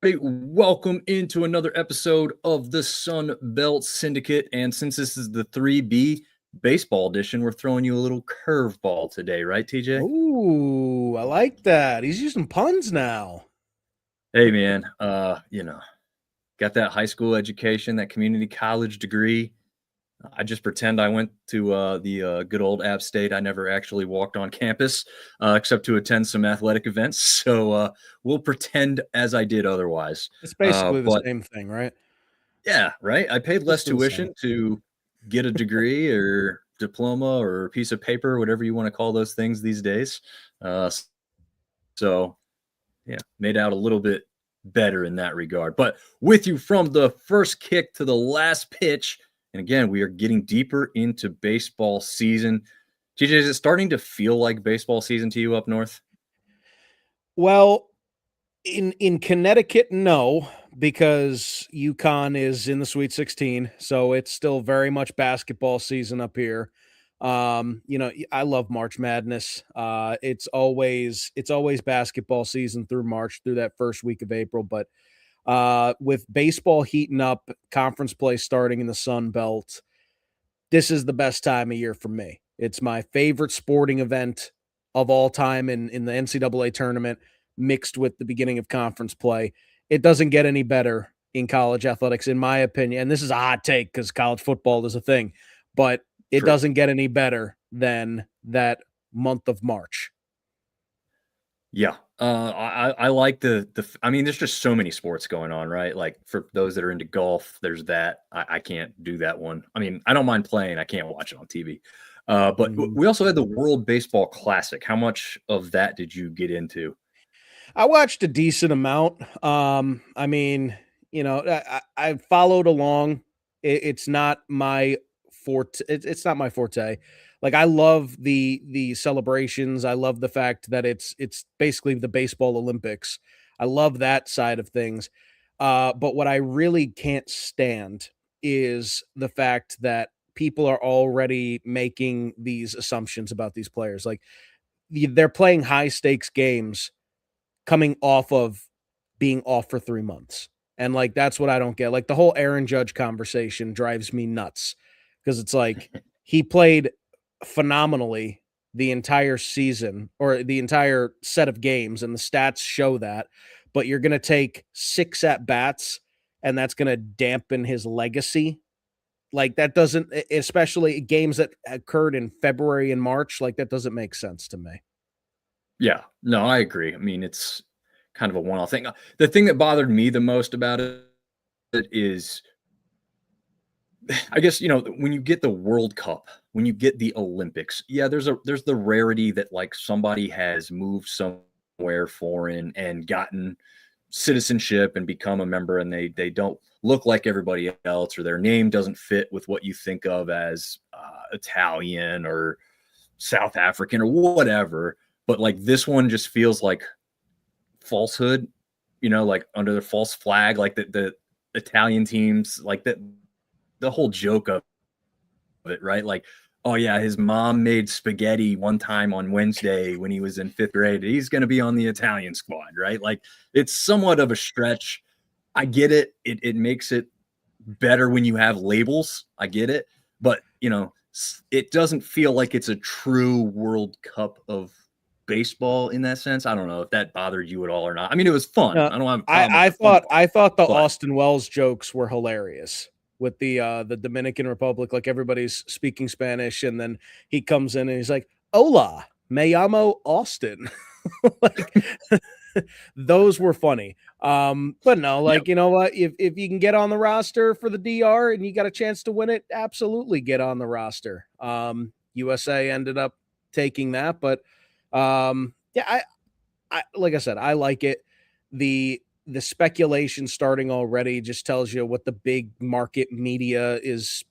Welcome into another episode of the Sun Belt Syndicate. And since this is the 3B baseball edition, we're throwing you a little curveball today, right, TJ? Ooh, I like that. He's using puns now. Hey, man, got that high school education, that community college degree. I just pretend I went to the good old App State. I never actually walked on campus except to attend some athletic events. So we'll pretend as I did otherwise. It's basically the But same thing, right? Yeah, right. I paid less Basically the same. tuition to get a degree or diploma or a piece of paper, whatever you want to call those things these days. Uh, so, yeah, made out a little bit better in that regard. But with you from the first kick to the last pitch, and again, we are getting deeper into baseball season. TJ, is it starting to feel like baseball season to you up north? Well, in Connecticut, no, because UConn is in the Sweet 16, so it's still very much basketball season up here. I love March Madness. It's always basketball season through March, through that first week of April, but with baseball heating up, conference play starting in the Sun Belt, this is the best time of year for me. It's my favorite sporting event of all time in the NCAA tournament, mixed with the beginning of conference play. It doesn't get any better in college athletics, in my opinion. And this is a hot take because college football is a thing, but it True. doesn't get any better than that month of March. Yeah. I like I mean, there's just so many sports going on, right? Like for those that are into golf, there's that. I can't do that one. I mean, I don't mind playing. I can't watch it on TV. But Mhm. we also had the World Baseball Classic. How much of that did you get into? I watched a decent amount. I mean, I followed along. It's not my forte. It's not my forte. Like I love the celebrations. I love the fact that it's basically the baseball Olympics. I love that side of things. But what I really can't stand is the fact that people are already making these assumptions about these players. Like they're playing high stakes games coming off of being off for 3 months. And like that's what I don't get. Like the whole Aaron Judge conversation drives me nuts because it's like he played phenomenally the entire season or the entire set of games and the stats show that, but you're going to take 6 at bats and that's going to dampen his legacy. Like that doesn't, especially games that occurred in February and March, like that doesn't make sense to me. Yeah. No, I agree. I mean, it's kind of a one-off thing. The thing that bothered me the most about it is I guess, when you get the World Cup, when you get the Olympics, yeah, there's the rarity that like somebody has moved somewhere foreign and gotten citizenship and become a member and they don't look like everybody else or their name doesn't fit with what you think of as Italian or South African or whatever. But like this one just feels like falsehood, like under the false flag, like the Italian teams, like that the whole joke of it, right? Like, oh yeah, his mom made spaghetti one time on Wednesday when he was in fifth grade. He's going to be on the Italian squad, right? Like, it's somewhat of a stretch. I get it. It makes it better when you have labels. I get it, but it doesn't feel like it's a true World Cup of baseball in that sense. I don't know if that bothered you at all or not. I mean, it was fun. Uh, I don't have a I problem with I the fun thought part, I thought the but Austin Wells jokes were hilarious with the Dominican Republic, like everybody's speaking Spanish, and then he comes in and he's like, "Hola, me llamo Austin." Like those were funny. But no, yeah, like you know what? If you can get on the roster for the DR and you got a chance to win it, absolutely get on the roster. USA ended up taking that, but yeah, I like I said, I like it. The speculation starting already just tells you what the big market media is,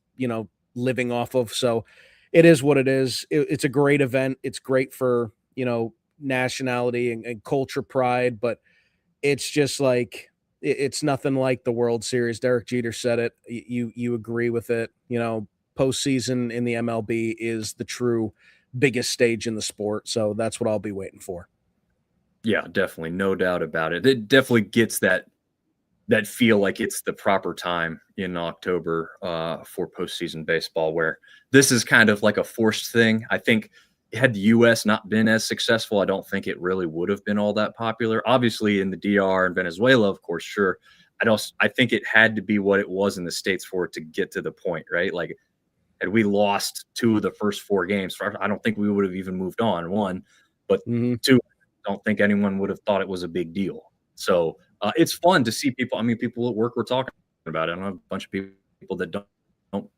living off of. So it is what it is. It's a great event. It's great for, nationality and culture pride, but it's just like it's nothing like the World Series. Derek Jeter said it. You agree with it. Postseason in the MLB is the true biggest stage in the sport. So that's what I'll be waiting for. yeah, definitely, no doubt about it. It definitely gets that. that feel like it's the proper time in October for postseason baseball, where this is kind of like a forced thing. I think had the U.S. not been as successful, I don't think it really would have been all that popular. Obviously, in the DR and Venezuela, of course, sure. I think it had to be what it was in the States for it to get to the point, right? Like, had we lost 2 of the first 4 games, I don't think we would have even moved on, 1. But Mhm. 2, I don't think anyone would have thought it was a big deal. So, it's fun to see people. I mean, people at work were talking about it. I know a bunch of people that don't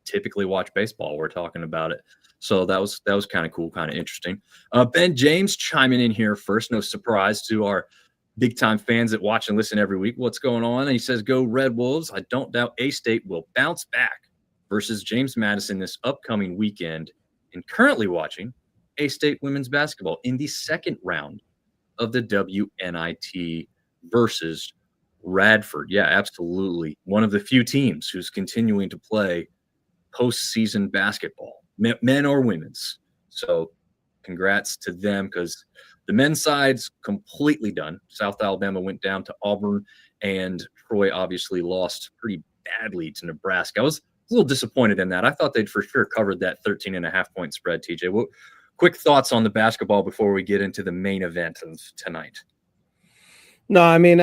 typically watch baseball were talking about it. So that was kind of cool, kind of interesting. Ben James chiming in here first. No surprise to our big time fans that watch and listen every week. What's going on? And he says, "Go Red Wolves! I don't doubt A State will bounce back versus James Madison this upcoming weekend." And currently watching A State women's basketball in the second round of the WNIT versus Radford. Yeah, absolutely. One of the few teams who's continuing to play postseason basketball, men or women's. So congrats to them, because the men's side's completely done. South Alabama went down to Auburn, and Troy obviously lost pretty badly to Nebraska. I was a little disappointed in that. I thought they'd for sure covered that 13.5-point spread, TJ. What quick thoughts on the basketball before we get into the main event of tonight? No, I mean,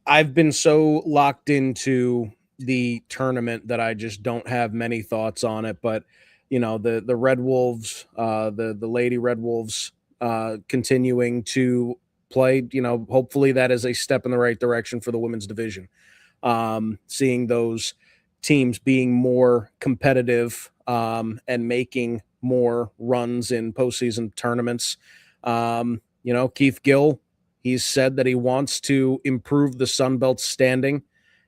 I've been so locked into the tournament that I just don't have many thoughts on it. But the Red Wolves, the Lady Red Wolves, continuing to play. Hopefully that is a step in the right direction for the women's division. Seeing those teams being more competitive and making more runs in postseason tournaments. Keith Gill, he's said that he wants to improve the Sun Belt standing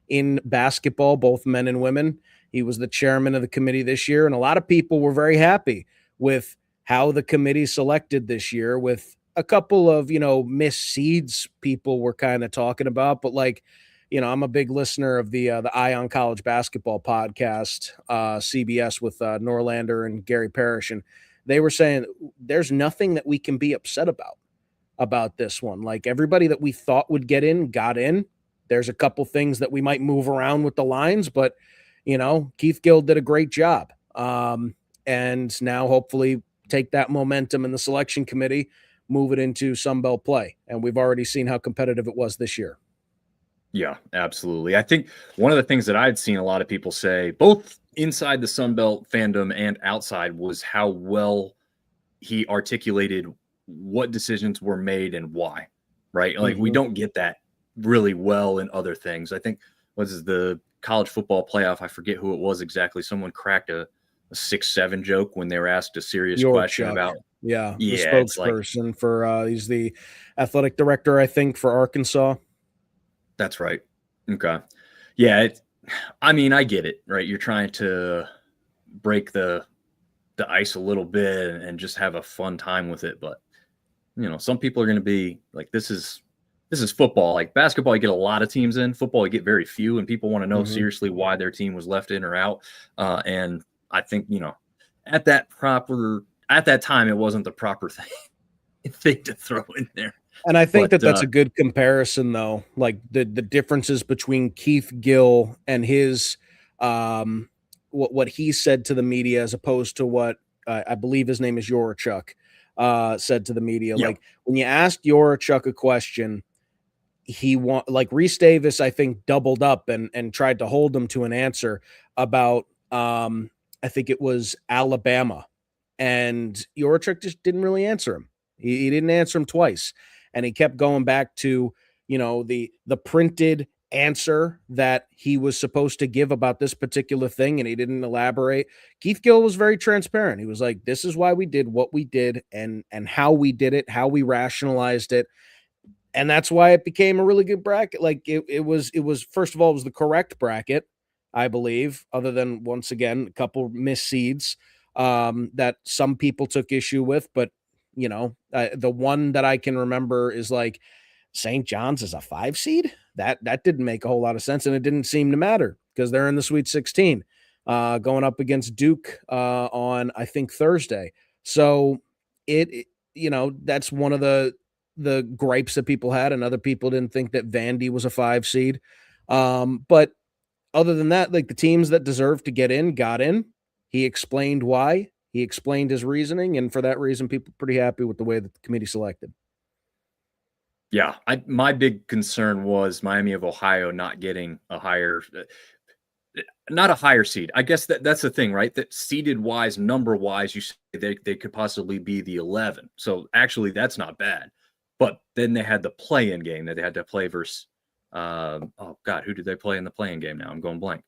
in basketball, both men and women. He was the chairman of the committee this year, and a lot of people were very happy with how the committee selected this year, with a couple of, missed seeds people were kind of talking about. But I'm a big listener of the Ion College Basketball podcast, CBS, with Norlander and Gary Parrish, and they were saying there's nothing that we can be upset about this one. Like, everybody that we thought would get in got in. There's a couple things that we might move around with the lines, but Keith Gill did a great job. And now hopefully take that momentum in the selection committee, move it into Sun Belt play. And we've already seen how competitive it was this year. Yeah, absolutely. I think one of the things that I'd seen a lot of people say, both inside the Sun Belt fandom and outside, was how well he articulated what decisions were made and why, right? Like, we don't get that really well in other things. I think, what is the college football playoff? I forget who it was exactly. Someone cracked a 6-7 joke when they were asked a serious question about. The Yeah, it's like, spokesperson for he's the athletic director, I think, for Arkansas. that's right. Okay. Yeah. I mean, I get it, right? You're trying to break the ice a little bit and just have a fun time with it. But, some people are going to be like, this is football. Like basketball, you get a lot of teams in. Football, you get very few, and people want to know seriously why their team was left in or out. And I think, at that time, it wasn't the proper thing to throw in there. And I think that's a good comparison, though. Like the differences between Keith Gill and his what he said to the media, as opposed to what I believe his name is Yorachuk said to the media. Yeah. Like, when you asked Yorachuk a question, like Reese Davis, I think, doubled up and tried to hold him to an answer about I think it was Alabama, and Yorachuk just didn't really answer him. He didn't answer him twice. And he kept going back to, the printed answer that he was supposed to give about this particular thing, and he didn't elaborate. Keith Gill was very transparent. He was like, this is why we did what we did, and how we did it, how we rationalized it. And that's why it became a really good bracket. Like, it was, first of all, it was the correct bracket, I believe, other than, once again, a couple missed seeds that some people took issue with. But the one that I can remember is like St. John's is a 5 seed. That didn't make a whole lot of sense, and it didn't seem to matter because they're in the Sweet 16, going up against Duke on, I think, Thursday. So that's one of the gripes that people had, and other people didn't think that Vandy was a 5 seed. But other than that, like the teams that deserve to get in got in. He explained why. He explained his reasoning, and for that reason, people are pretty happy with the way that the committee selected. Yeah, my big concern was Miami of Ohio not getting a higher, not a higher seed. I guess that's the thing, right? That seeded wise, number wise, you say they could possibly be the 11. So actually, that's not bad. But then they had the play-in game that they had to play versus. Oh God, who did they play in the play-in game? Now I'm going blank.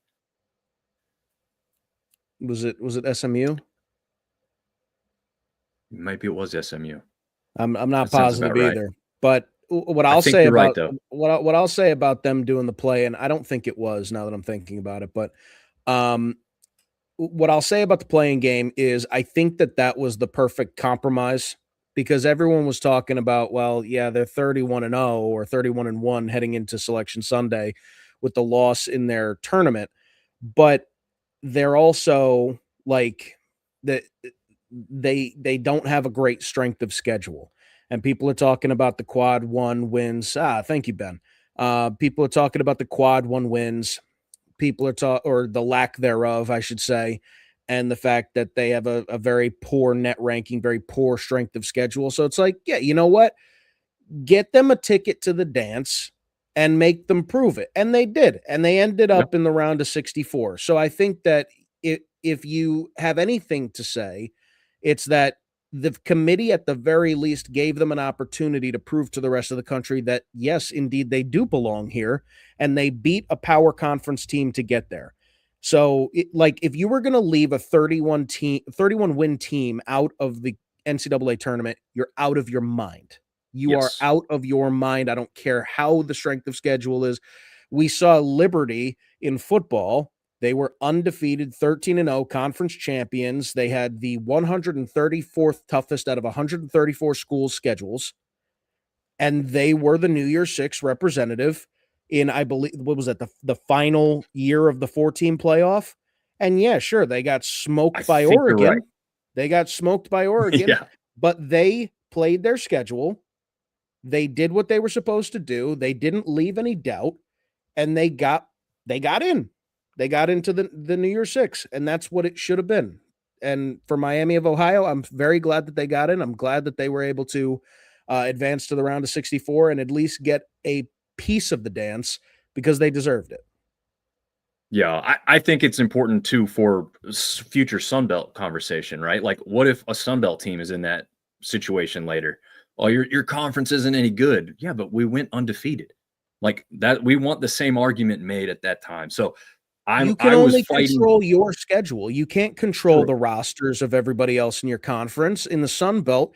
Was it SMU? Maybe it was SMU. I'm not That sounds about positive right. either. But what I I'll think say you're right, about though. what I'll say about them doing the play, and I don't think it was now that I'm thinking about it, but um, what I'll say about the playing game is I think that that was the perfect compromise because everyone was talking about, well, yeah, they're 31-0 or 31-1 heading into Selection Sunday with the loss in their tournament, but they're also like that they don't have a great strength of schedule. And people are talking about the quad one wins. Thank you, Ben. People are talking about the quad one wins. People are talking, or the lack thereof, I should say, and the fact that they have a very poor net ranking, very poor strength of schedule. So it's like, yeah, you know what? Get them a ticket to the dance and make them prove it. And they did. And they ended Yeah, up in the round of 64. So I think that if you have anything to say, it's that the committee at the very least gave them an opportunity to prove to the rest of the country that yes, indeed they do belong here, and they beat a power conference team to get there. So like if you were going to leave a 31 win team out of the NCAA tournament, you're out of your mind. You are yes. out of your mind. I don't care how the strength of schedule is. We saw Liberty in football. They were undefeated, 13-0 conference champions. They had the 134th toughest out of 134 schools schedules, and they were the New Year's Six representative in, I believe, what was that, the final year of the 14 playoff? And yeah, sure, they got I smoked by think you're right. Oregon. They got smoked by Oregon, Yeah, but they played their schedule. They did what they were supposed to do. They didn't leave any doubt, and they got in. They got into the New Year's Six, and that's what it should have been. And for Miami of Ohio, I'm very glad that they got in. I'm glad that they were able to advance to the round of 64 and at least get a piece of the dance because they deserved it. yeah. I think it's important too for future Sun Belt conversation, right? Like, what if a Sun Belt team is in that situation later? Oh, your conference isn't any good. Yeah, but we went undefeated. Like that, we want the same argument made at that time. So You can I was only fighting. control your schedule. You can't control True. the rosters of everybody else in your conference. In the Sun Belt,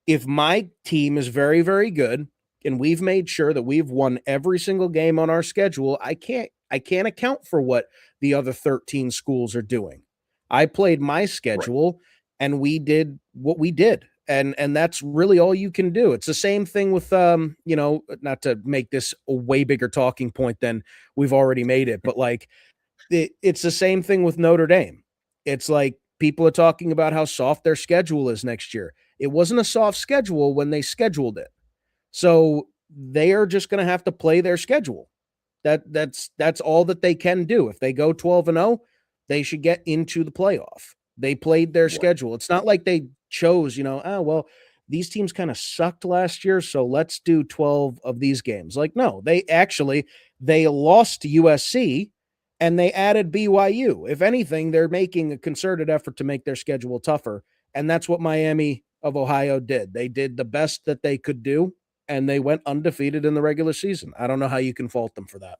if my team is very, very good and we've made sure that we've won every single game on our schedule, I can't account for what the other 13 schools are doing. I played my Right. schedule and we did what we did. And that's really all you can do. It's the same thing with not to make this a way bigger talking point than we've already made it, but like it's the same thing with Notre Dame. It's like people are talking about how soft their schedule is next year. It wasn't a soft schedule when they scheduled it. So they are just going to have to play their schedule. That's all that they can do. If they go 12-0, they should get into the playoff. They played their Right. schedule. It's not like they chose, well, these teams kind of sucked last year, so let's do 12 of these games. Like no, they lost to USC and they added BYU. If anything, they're making a concerted effort to make their schedule tougher, and that's what Miami of Ohio did. They did the best that they could do and they went undefeated in the regular season. I don't know how you can fault them for that.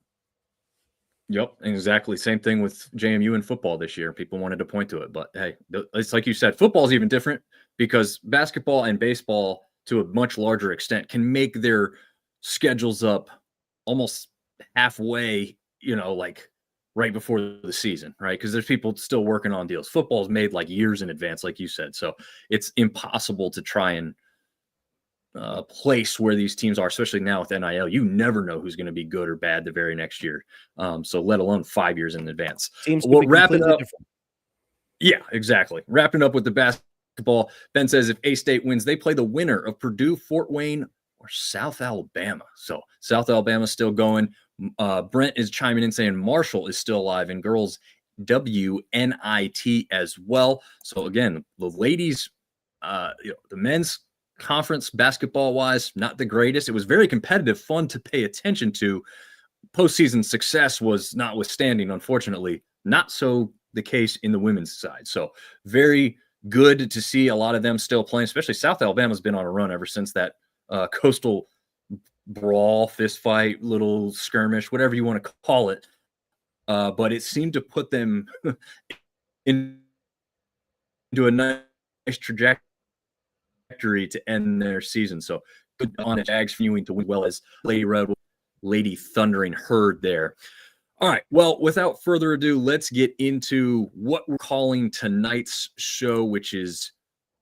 Yep, exactly. Same thing with JMU in football this year. People wanted to point to it, but hey, it's like you said, football is even different because basketball and baseball, to a much larger extent, can make their schedules up almost halfway. Like right before the season, right? Because there's people still working on deals. Football is made like years in advance, like you said, so it's impossible to try and place where these teams are, especially now with NIL. You never know who's going to be good or bad the very next year. So let alone 5 years in advance. Teams could Well, be wrap it completely up. different. Yeah, exactly. Wrapping up with the basketball. Ben says if A-State wins, they play the winner of Purdue, Fort Wayne, or South Alabama. So South Alabama's still going. Brent is chiming in saying Marshall is still alive in girls WNIT as well. So again, the ladies, the men's conference basketball wise, not the greatest. It was very competitive, fun to pay attention to. Postseason success was notwithstanding, unfortunately, not so the case in the women's side. So very good to see a lot of them still playing, especially South Alabama's been on a run ever since that coastal brawl, fist fight, little skirmish, whatever you want to call it. But it seemed to put them into a nice trajectory to end their season. So good on the Jags continuing to win well as Lady Red, Lady Thundering Herd there. All right. Well, without further ado, let's get into what we're calling tonight's show, which is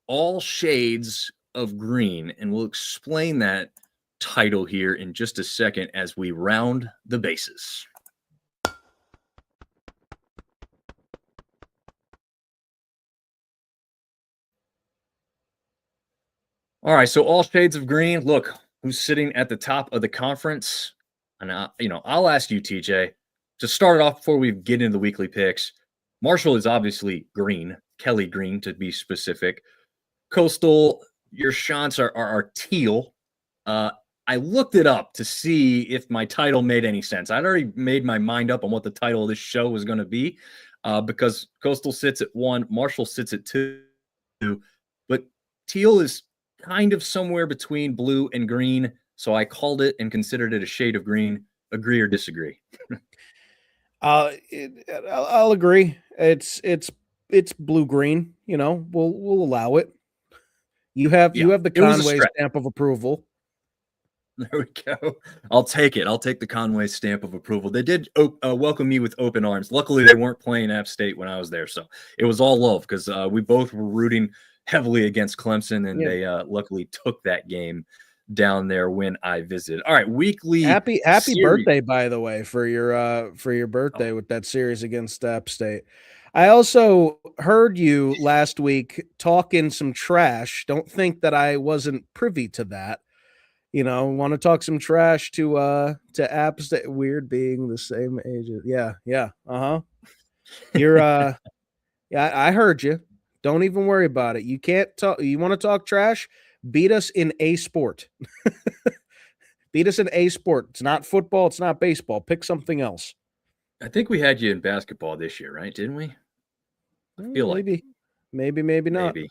All Shades of Green. And we'll explain that title here in just a second as we round the bases. All right, so All Shades of Green. Look, who's sitting at the top of the conference? And I'll ask you, TJ, to start it off before we get into the weekly picks. Marshall is obviously green, Kelly Green to be specific. Coastal, your shots are teal. I looked it up to see if my title made any sense. I'd already made my mind up on what the title of this show was going to be, because Coastal sits at 1, Marshall sits at 2, but teal is kind of somewhere between blue and green, so I called it and considered it a shade of green. Agree or disagree? I'll agree. It's blue green. We'll allow it. You have the Conway stamp of approval. There we go. I'll take it. I'll take the Conway stamp of approval. They did welcome me with open arms. Luckily, they weren't playing App State when I was there, so it was all love because we both were rooting heavily against Clemson, and they luckily took that game down there when I visited. All right, weekly happy birthday, by the way, for your birthday with that series against App State. I also heard you last week talking some trash. Don't think that I wasn't privy to that. Want to talk some trash to App State. Weird being the same age. Yeah. You're yeah, I heard you. Don't even worry about it. You can't talk. You want to talk trash? Beat us in a sport. Beat us in a sport. It's not football. It's not baseball. Pick something else. I think we had you in basketball this year, right? Didn't we? I feel maybe not. Maybe.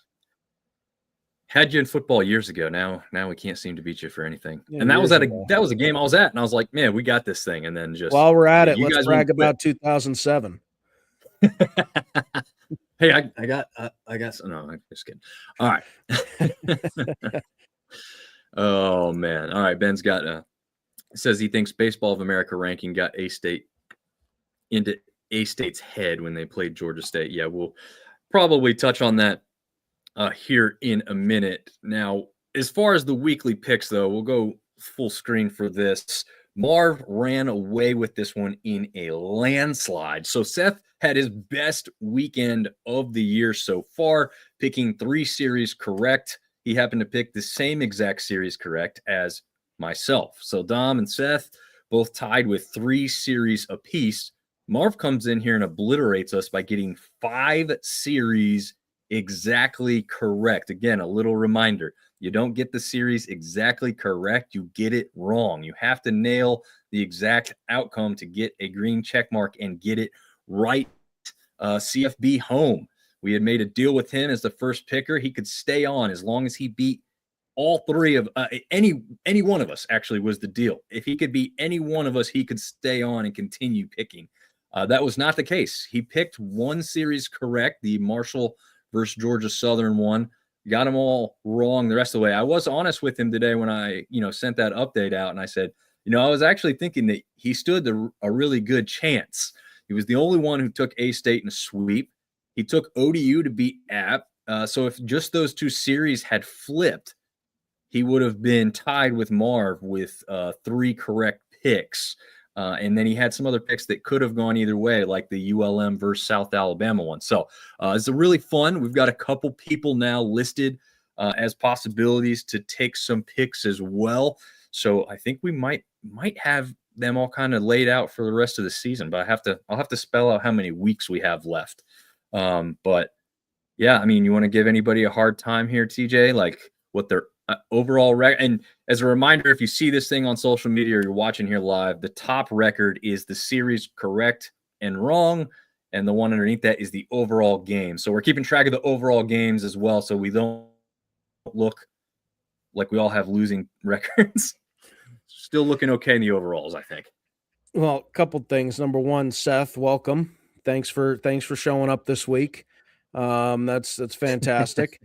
Had you in football years ago. Now we can't seem to beat you for anything. Yeah, and that was a game I was at, and I was like, man, we got this thing. And then just while we're at it, let's brag about 2007. Hey, I got no, I'm just kidding. All right. Oh man. All right. Ben's got says he thinks Baseball of America ranking got A-State into A-State's head when they played Georgia State. Yeah, we'll probably touch on that here in a minute. Now, as far as the weekly picks, though, we'll go full screen for this. Marv ran away with this one in a landslide. So Seth had his best weekend of the year so far, picking 3 series correct. He happened to pick the same exact series correct as myself. So Dom and Seth both tied with 3 series apiece. Marv comes in here and obliterates us by getting 5 series exactly correct. Again, a little reminder. You don't get the series exactly correct. You get it wrong. You have to nail the exact outcome to get a green check mark and get it right. CFB home. We had made a deal with him as the first picker. He could stay on as long as he beat all 3 of any one of us, actually, was the deal. If he could beat any one of us, he could stay on and continue picking. That was not the case. He picked 1 series correct, the Marshall versus Georgia Southern one. Got them all wrong the rest of the way. I was honest with him today when I, sent that update out, and I said, I was actually thinking that he stood a really good chance. He was the only one who took A-State in a sweep. He took ODU to beat App. So if just those 2 series had flipped, he would have been tied with Marv with 3 correct picks. And then he had some other picks that could have gone either way, like the ULM versus South Alabama one. So it's a really fun. We've got a couple people now listed as possibilities to take some picks as well. So I think we might have them all kind of laid out for the rest of the season, but I'll have to spell out how many weeks we have left. But yeah, I mean, you want to give anybody a hard time here, TJ, like what their overall record? And as a reminder, if you see this thing on social media or you're watching here live, the top record is the series correct and wrong, and the one underneath that is the overall game. So we're keeping track of the overall games as well, so we don't look like we all have losing records. Still looking okay in the overalls, I think. Well, a couple things. Number one, Seth, welcome. Thanks for showing up this week. That's fantastic.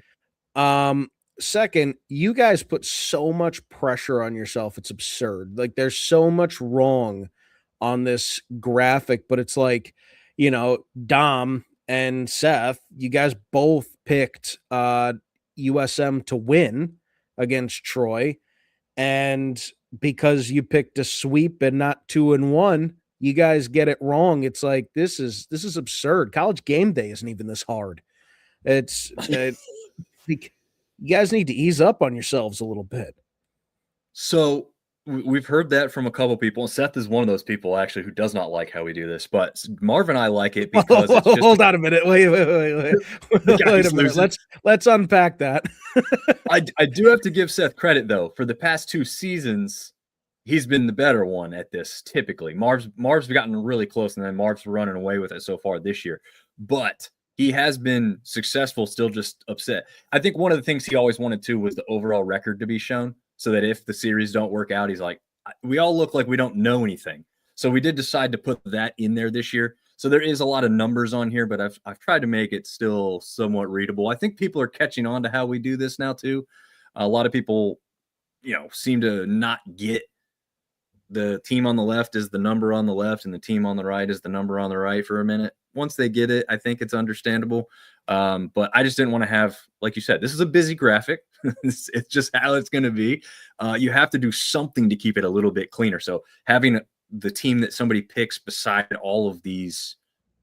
Second, you guys put so much pressure on yourself. It's absurd. Like there's so much wrong on this graphic, but it's like, Dom and Seth, you guys both picked USM to win against Troy. And because you picked a sweep and not 2-1, you guys get it wrong. It's like this is absurd. College game day isn't even this hard. You guys need to ease up on yourselves a little bit. So we've heard that from a couple people. Seth is one of those people actually who does not like how we do this, but Marv and I like it because it's just hold on a minute. Wait wait a minute. Let's unpack that. I do have to give Seth credit though. For the past 2 seasons, he's been the better one at this typically. Marv's gotten really close, and then Marv's running away with it so far this year. But he has been successful, still just upset. I think one of the things he always wanted to was the overall record to be shown, so that if the series don't work out, he's like, we all look like we don't know anything. So we did decide to put that in there this year. So there is a lot of numbers on here, but I've tried to make it still somewhat readable. I think people are catching on to how we do this now too. A lot of people, seem to not get the team on the left is the number on the left and the team on the right is the number on the right for a minute. Once they get it, I think it's understandable. But I just didn't want to have, like you said, this is a busy graphic. It's just how it's going to be. You have to do something to keep it a little bit cleaner. So having the team that somebody picks beside all of these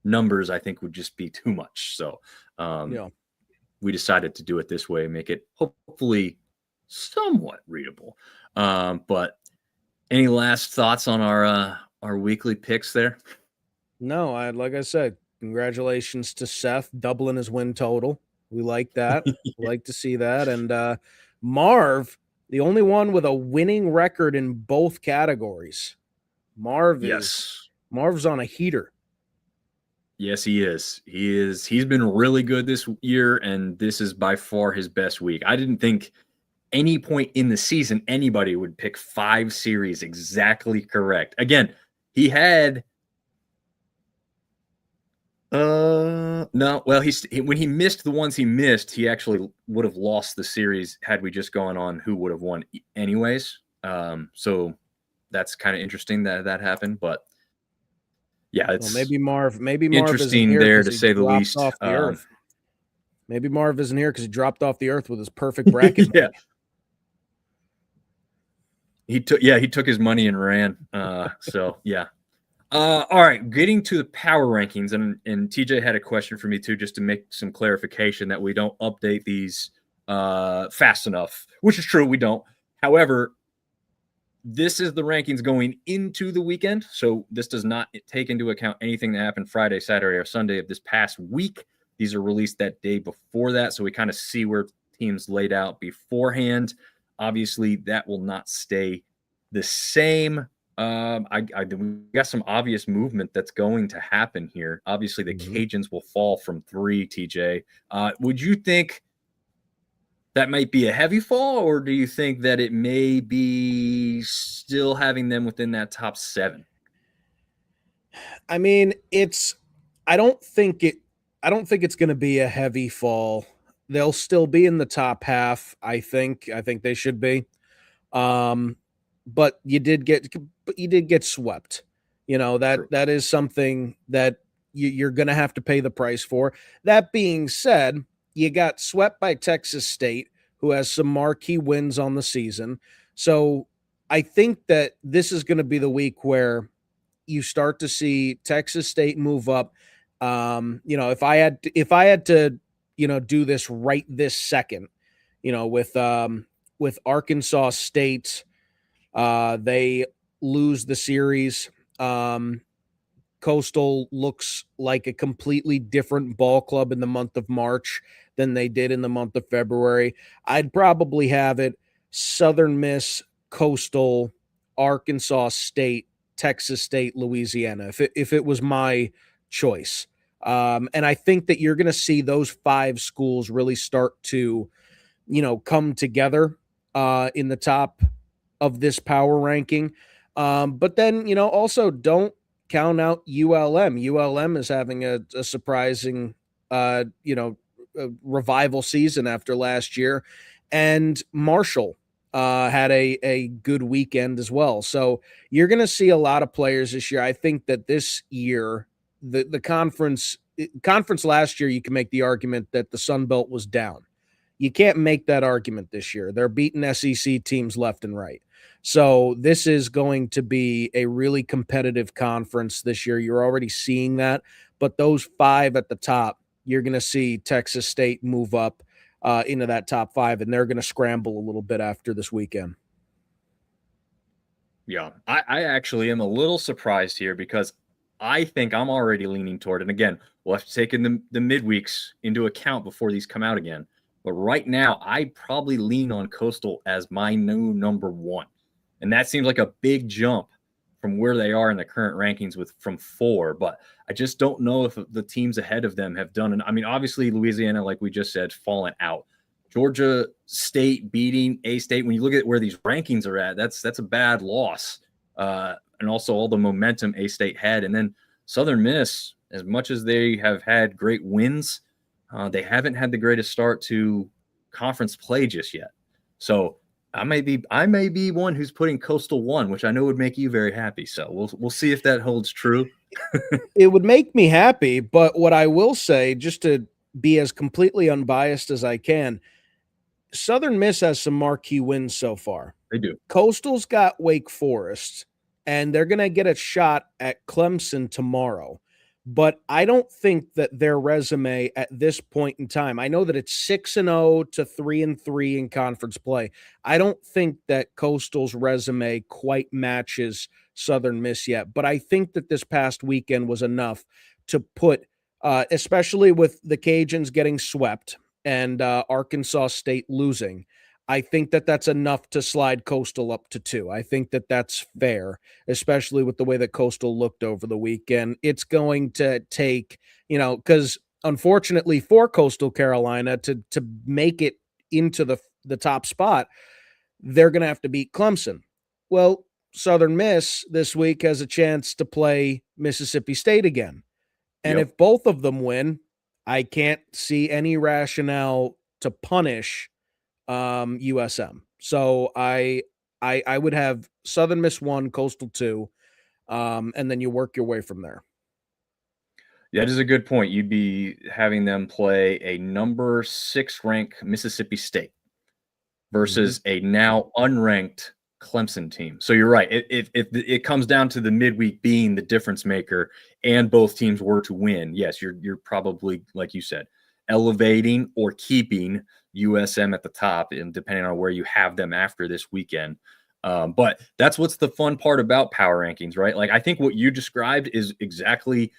numbers, I think would just be too much. So we decided to do it this way, make it hopefully somewhat readable. But any last thoughts on our weekly picks there? No, like I said, congratulations to Seth doubling his win total. We like that. We like to see that. And Marv, the only one with a winning record in both categories. Marv's on a heater. Yes, he is. He's been really good this year, and this is by far his best week. I didn't think any point in the season anybody would pick 5 series exactly correct. Again, he had no, well, when he missed the ones he missed, he actually would have lost the series had we just gone on who would have won anyways. So that's kind of interesting that happened, but yeah, it's maybe Marv interesting there to say the least. Off the earth. Maybe Marv isn't here because he dropped off the earth with his perfect bracket. Yeah. He took his money and ran. So yeah. All right, getting to the power rankings, and TJ had a question for me too, just to make some clarification that we don't update these fast enough, which is true, we don't. However, this is the rankings going into the weekend, so this does not take into account anything that happened Friday, Saturday, or Sunday of this past week. These are released that day before that, so we kind of see where teams laid out beforehand. Obviously, that will not stay the same. We got some obvious movement that's going to happen here. Obviously, the Cajuns will fall from 3, TJ. Would you think that might be a heavy fall, or do you think that it may be still having them within that top 7? I mean, I don't think it's going to be a heavy fall. They'll still be in the top half. I think they should be. But you did get swept. That is something that you're going to have to pay the price for. That being said, you got swept by Texas State, who has some marquee wins on the season. So I think that this is going to be the week where you start to see Texas State move up. If I had to, do this right this second, with Arkansas State, they lose the series. Coastal looks like a completely different ball club in the month of March than they did in the month of February. I'd probably have it Southern Miss, Coastal, Arkansas State, Texas State, Louisiana, if it was my choice. And I think that you're going to see those 5 schools really start to, come together in the top of this power ranking. But then, also don't count out ULM. ULM is having a surprising, revival season after last year. And Marshall had a good weekend as well. So you're going to see a lot of players this year. I think that this year, the conference last year, you can make the argument that the Sun Belt was down. You can't make that argument this year. They're beating SEC teams left and right. So this is going to be a really competitive conference this year. You're already seeing that. But those 5 at the top, you're going to see Texas State move up into that top 5, and they're going to scramble a little bit after this weekend. Yeah, I actually am a little surprised here because I think I'm already leaning toward, and again, we'll have to take in the midweeks into account before these come out again. But right now, I probably lean on Coastal as my new number 1. And that seems like a big jump from where they are in the current rankings from 4. But I just don't know if the teams ahead of them have done it. I mean, obviously, Louisiana, like we just said, fallen out. Georgia State beating A-State. When you look at where these rankings are at, that's a bad loss. And also all the momentum A-State had. And then Southern Miss, as much as they have had great wins, they haven't had the greatest start to conference play just yet. So I may be one who's putting Coastal 1, which I know would make you very happy. So we'll see if that holds true. It would make me happy, but what I will say, just to be as completely unbiased as I can, Southern Miss has some marquee wins so far. They do. Coastal's got Wake Forest, and they're going to get a shot at Clemson tomorrow. But I don't think that their resume at this point in time, I know that it's 6-0 to 3-3 in conference play. I don't think that Coastal's resume quite matches Southern Miss yet. But I think that this past weekend was enough to put, especially with the Cajuns getting swept and Arkansas State losing, I think that that's enough to slide Coastal up to 2. I think that that's fair, especially with the way that Coastal looked over the weekend. It's going to take, because unfortunately for Coastal Carolina to make it into the top spot, they're going to have to beat Clemson. Well, Southern Miss this week has a chance to play Mississippi State again. And if both of them win, I can't see any rationale to punish USM. So I would have Southern Miss 1, Coastal 2, and then you work your way from there. Yeah, that is a good point. You'd be having them play a number 6 ranked Mississippi State versus a now unranked Clemson team. So you're right. If it comes down to the midweek being the difference maker and both teams were to win, yes, you're probably, like you said, elevating or keeping USM at the top, and depending on where you have them after this weekend. But that's what's the fun part about power rankings, right? Like, I think what you described is exactly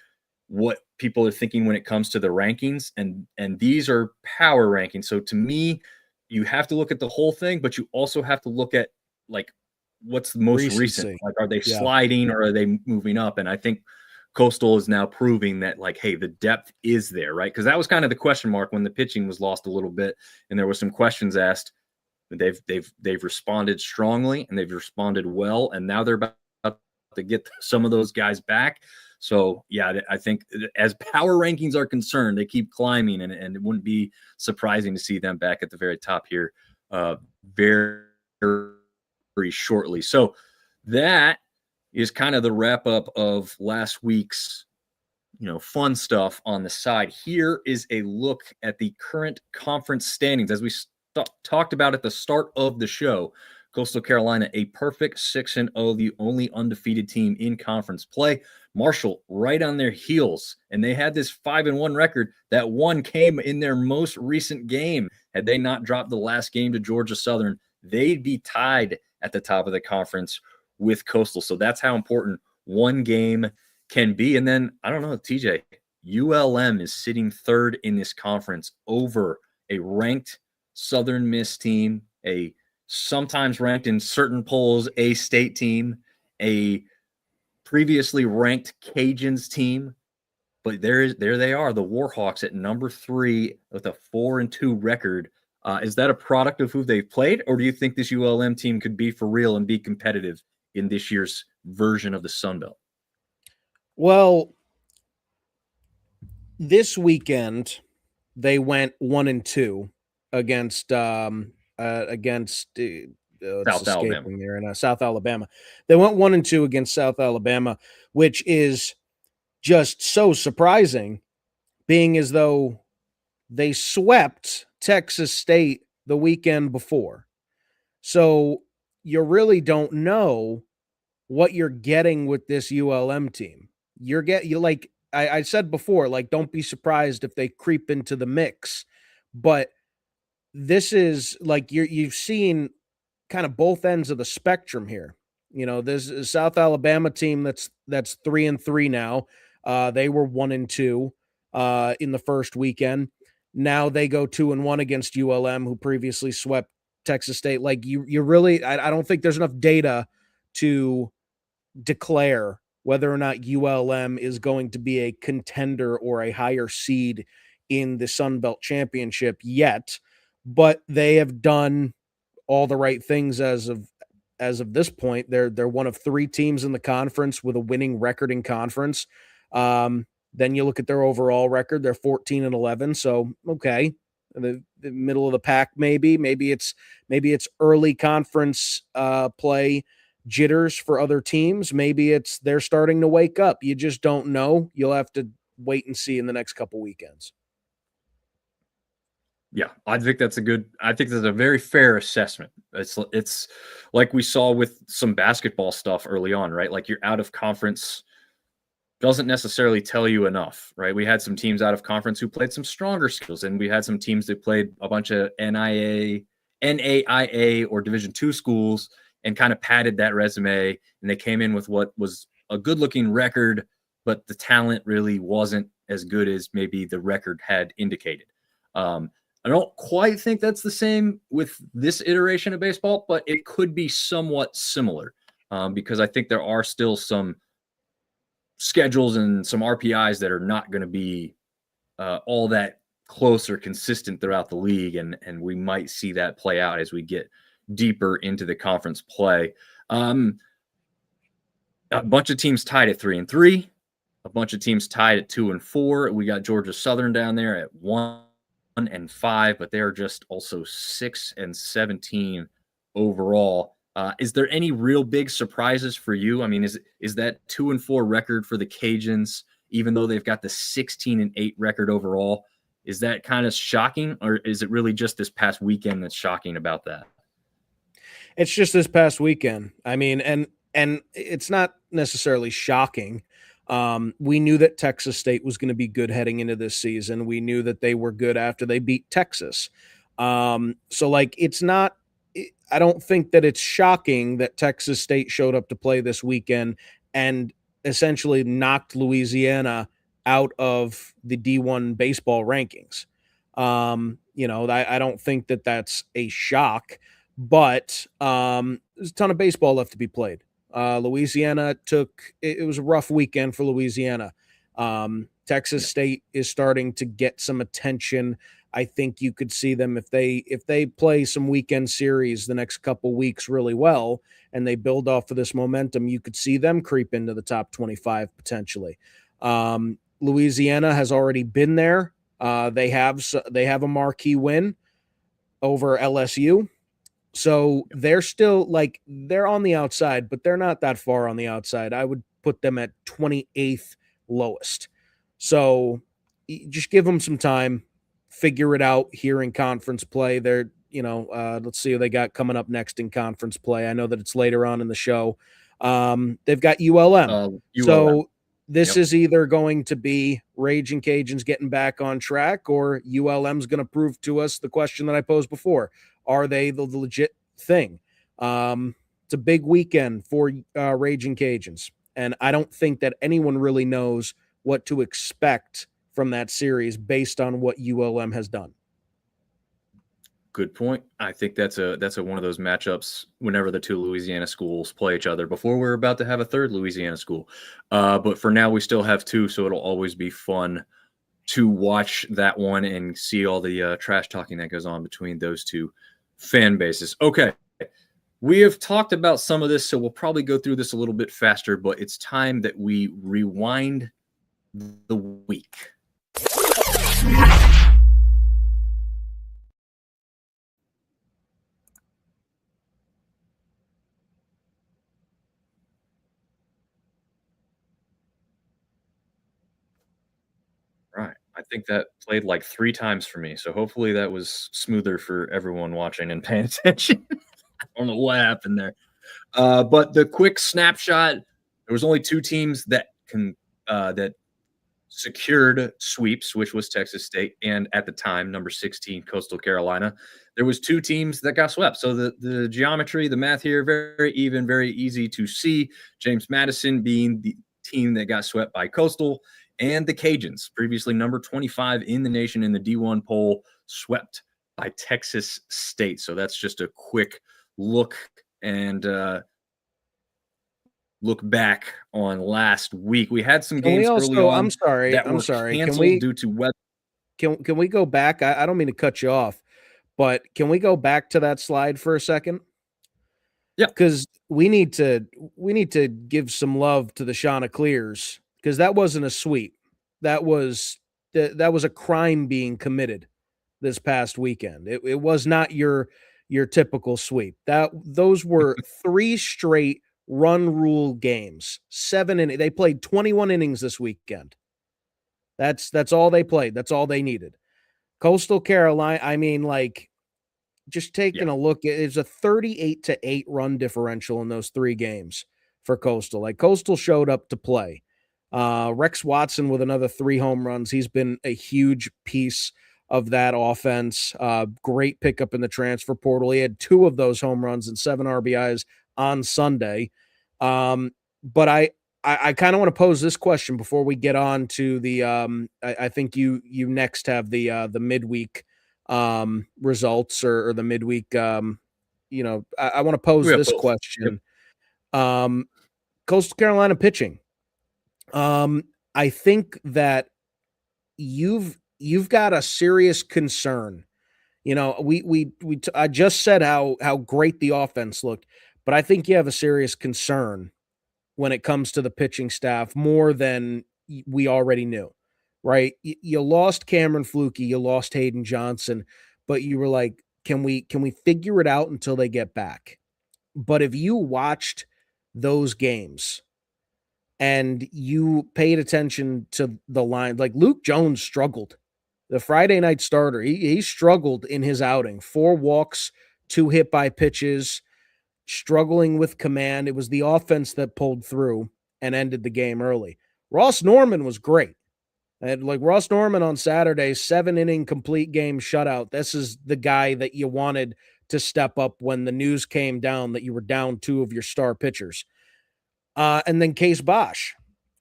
what people are thinking when it comes to the rankings, and these are power rankings. So to me, you have to look at the whole thing, but you also have to look at, like, what's the most recent. Like, are they sliding or are they moving up? And I think Coastal is now proving that, like, hey, the depth is there, right? Because that was kind of the question mark when the pitching was lost a little bit, and there was some questions asked. They've responded strongly and they've responded well, and now they're about to get some of those guys back. So yeah, I think as power rankings are concerned, they keep climbing, and it wouldn't be surprising to see them back at the very top here very, very shortly. So that is kind of the wrap up of last week's, fun stuff on the side. Here is a look at the current conference standings. As we talked about at the start of the show, Coastal Carolina, a perfect 6-0, the only undefeated team in conference play. Marshall right on their heels, and they had this 5-1 record. That one came in their most recent game. Had they not dropped the last game to Georgia Southern, they'd be tied at the top of the conference with Coastal. So that's how important one game can be. And then I don't know, TJ, ULM is sitting third in this conference over a ranked Southern Miss team, a sometimes ranked in certain polls A State team, a previously ranked Cajuns team. But there they are, the Warhawks at number 3 with a 4-2 record. Is that a product of who they've played, or do you think this ULM team could be for real and be competitive in this year's version of the Sun Belt? Well, this weekend they went 1-2 against it's South Alabama. escaping there in South Alabama. They went 1-2 against South Alabama, which is just so surprising, being as though they swept Texas State the weekend before. So you really don't know what you're getting with this ULM team. I said before, like, don't be surprised if they creep into the mix. But this is like you've seen kind of both ends of the spectrum here. You know, this is South Alabama team that's 3-3 now. They were 1-2 in the first weekend. Now they go 2-1 against ULM, who previously swept Texas State. Like you really, I don't think there's enough data to declare whether or not ULM is going to be a contender or a higher seed in the Sun Belt Championship yet, but they have done all the right things as of this point. They're one of 3 teams in the conference with a winning record in conference. Then you look at their overall record; they're 14-11. So okay, the middle of the pack, maybe it's early conference play jitters for other teams. Maybe it's they're starting to wake up. You just don't know. You'll have to wait and see in the next couple weekends. Yeah, I think that's a very fair assessment. It's like we saw with some basketball stuff early on, right? Like your out of conference doesn't necessarily tell you enough, right? We had some teams out of conference who played some stronger skills, and we had some teams that played a bunch of NAIA or Division II schools and kind of padded that resume, and they came in with what was a good-looking record, but the talent really wasn't as good as maybe the record had indicated. I don't quite think that's the same with this iteration of baseball, but it could be somewhat similar because I think there are still some schedules and some RPIs that are not going to be all that close or consistent throughout the league, and we might see that play out as we get deeper into the conference play. A bunch of teams tied at 3-3, a bunch of teams tied at 2-4. We got Georgia Southern down there at 1-5, but they're just also 6-17 overall. Is there any real big surprises for you? I mean, is that 2-4 record for the Cajuns, even though they've got the 16-8 record overall? Is that kind of shocking, or is it really just this past weekend that's shocking about that? It's just this past weekend. I mean, and it's not necessarily shocking. We knew that Texas State was going to be good heading into this season. We knew that they were good after they beat Texas. So like, it's not, I don't think that it's shocking that Texas State showed up to play this weekend and essentially knocked Louisiana out of the D1 baseball rankings. You know, I don't think that that's a shock, but there's a ton of baseball left to be played. Louisiana it was a rough weekend for Louisiana. Texas State is starting to get some attention. I think you could see them if they play some weekend series the next couple weeks really well, and they build off of this momentum, you could see them creep into the top 25 potentially. Louisiana has already been there. They have a marquee win over LSU. So they're still like, they're on the outside, but they're not that far on the outside. I would put them at 28th lowest. So just give them some time, figure it out here in conference play. They're, let's see who they got coming up next in conference play. I know that it's later on in the show. They've got ULM. So this is either going to be Raging Cajuns getting back on track, or ULM's going to prove to us the question that I posed before. Are they the legit thing? It's a big weekend for Raging Cajuns, and I don't think that anyone really knows what to expect from that series based on what ULM has done. Good point. I think that's a one of those matchups whenever the two Louisiana schools play each other before we're about to have a third Louisiana school. But for now, we still have two, so it'll always be fun to watch that one and see all the trash talking that goes on between those two fan bases. Okay, we have talked about some of this, so we'll probably go through this a little bit faster, but it's time that we rewind the week. Right. I think that played like 3 times for me, so hopefully that was smoother for everyone watching and paying attention. I don't know what happened there. But the quick snapshot, there was only 2 teams that secured sweeps, which was Texas State and at the time, number 16, Coastal Carolina. There was 2 teams that got swept. So the geometry, the math here, very even, very easy to see. James Madison being the team that got swept by Coastal, and the Cajuns, previously number 25 in the nation in the D1 poll, swept by Texas State. So that's just a quick look and look back on last week. We had some Can we games early also? I'm on sorry. that I'm were sorry. canceled due to weather. Can we go back? I don't mean to cut you off, but can we go back to that slide for a second? Yeah. Because we need to give some love to the Chanticleers, because that wasn't a sweep. That was that was a crime being committed this past weekend. It was not your typical sweep. Those were 3 straight run rule games. 7 in they played 21 innings this weekend. That's all they played. That's all they needed. Coastal Carolina, I mean, like, just Yeah. taking a look, it's a 38-8 run differential in those 3 games for Coastal. Like, Coastal showed up to play. Rex Watson with another 3 home runs. He's been a huge piece of that offense. Great pickup in the transfer portal. He had 2 of those home runs and 7 RBIs on Sunday. But I kind of want to pose this question before we get on to the I think you next have the midweek results, or the midweek I want to pose We have this both. Yep. question. Coastal Carolina pitching. I think that you've got a serious concern. I just said how great the offense looked, but I think you have a serious concern when it comes to the pitching staff more than we already knew, right? You lost Cameron Flukie, you lost Hayden Johnson, but you were like, can we figure it out until they get back? But if you watched those games and you paid attention to the line, like, Luke Jones struggled. The Friday night starter, he struggled in his outing. 4 walks, 2 hit by pitches, struggling with command. It was the offense that pulled through and ended the game early. Ross Norman was great. And like Ross Norman on Saturday, 7-inning complete game shutout. This is the guy that you wanted to step up when the news came down that you were down 2 of your star pitchers. And then Case Bosch,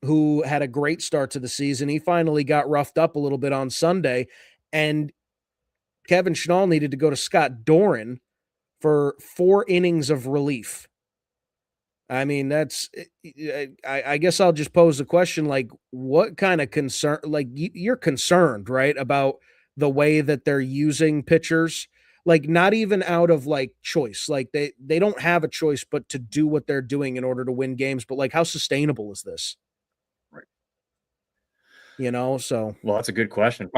who had a great start to the season. He finally got roughed up a little bit on Sunday, and Kevin Schnall needed to go to Scott Doran for 4 innings of relief. I mean, I guess I'll just pose the question, like, what kind of concern, like, you're concerned, right, about the way that they're using pitchers, like, not even out of, like, choice, like, they don't have a choice but to do what they're doing in order to win games, but, like, how sustainable is this? Right. So Well, that's a good question.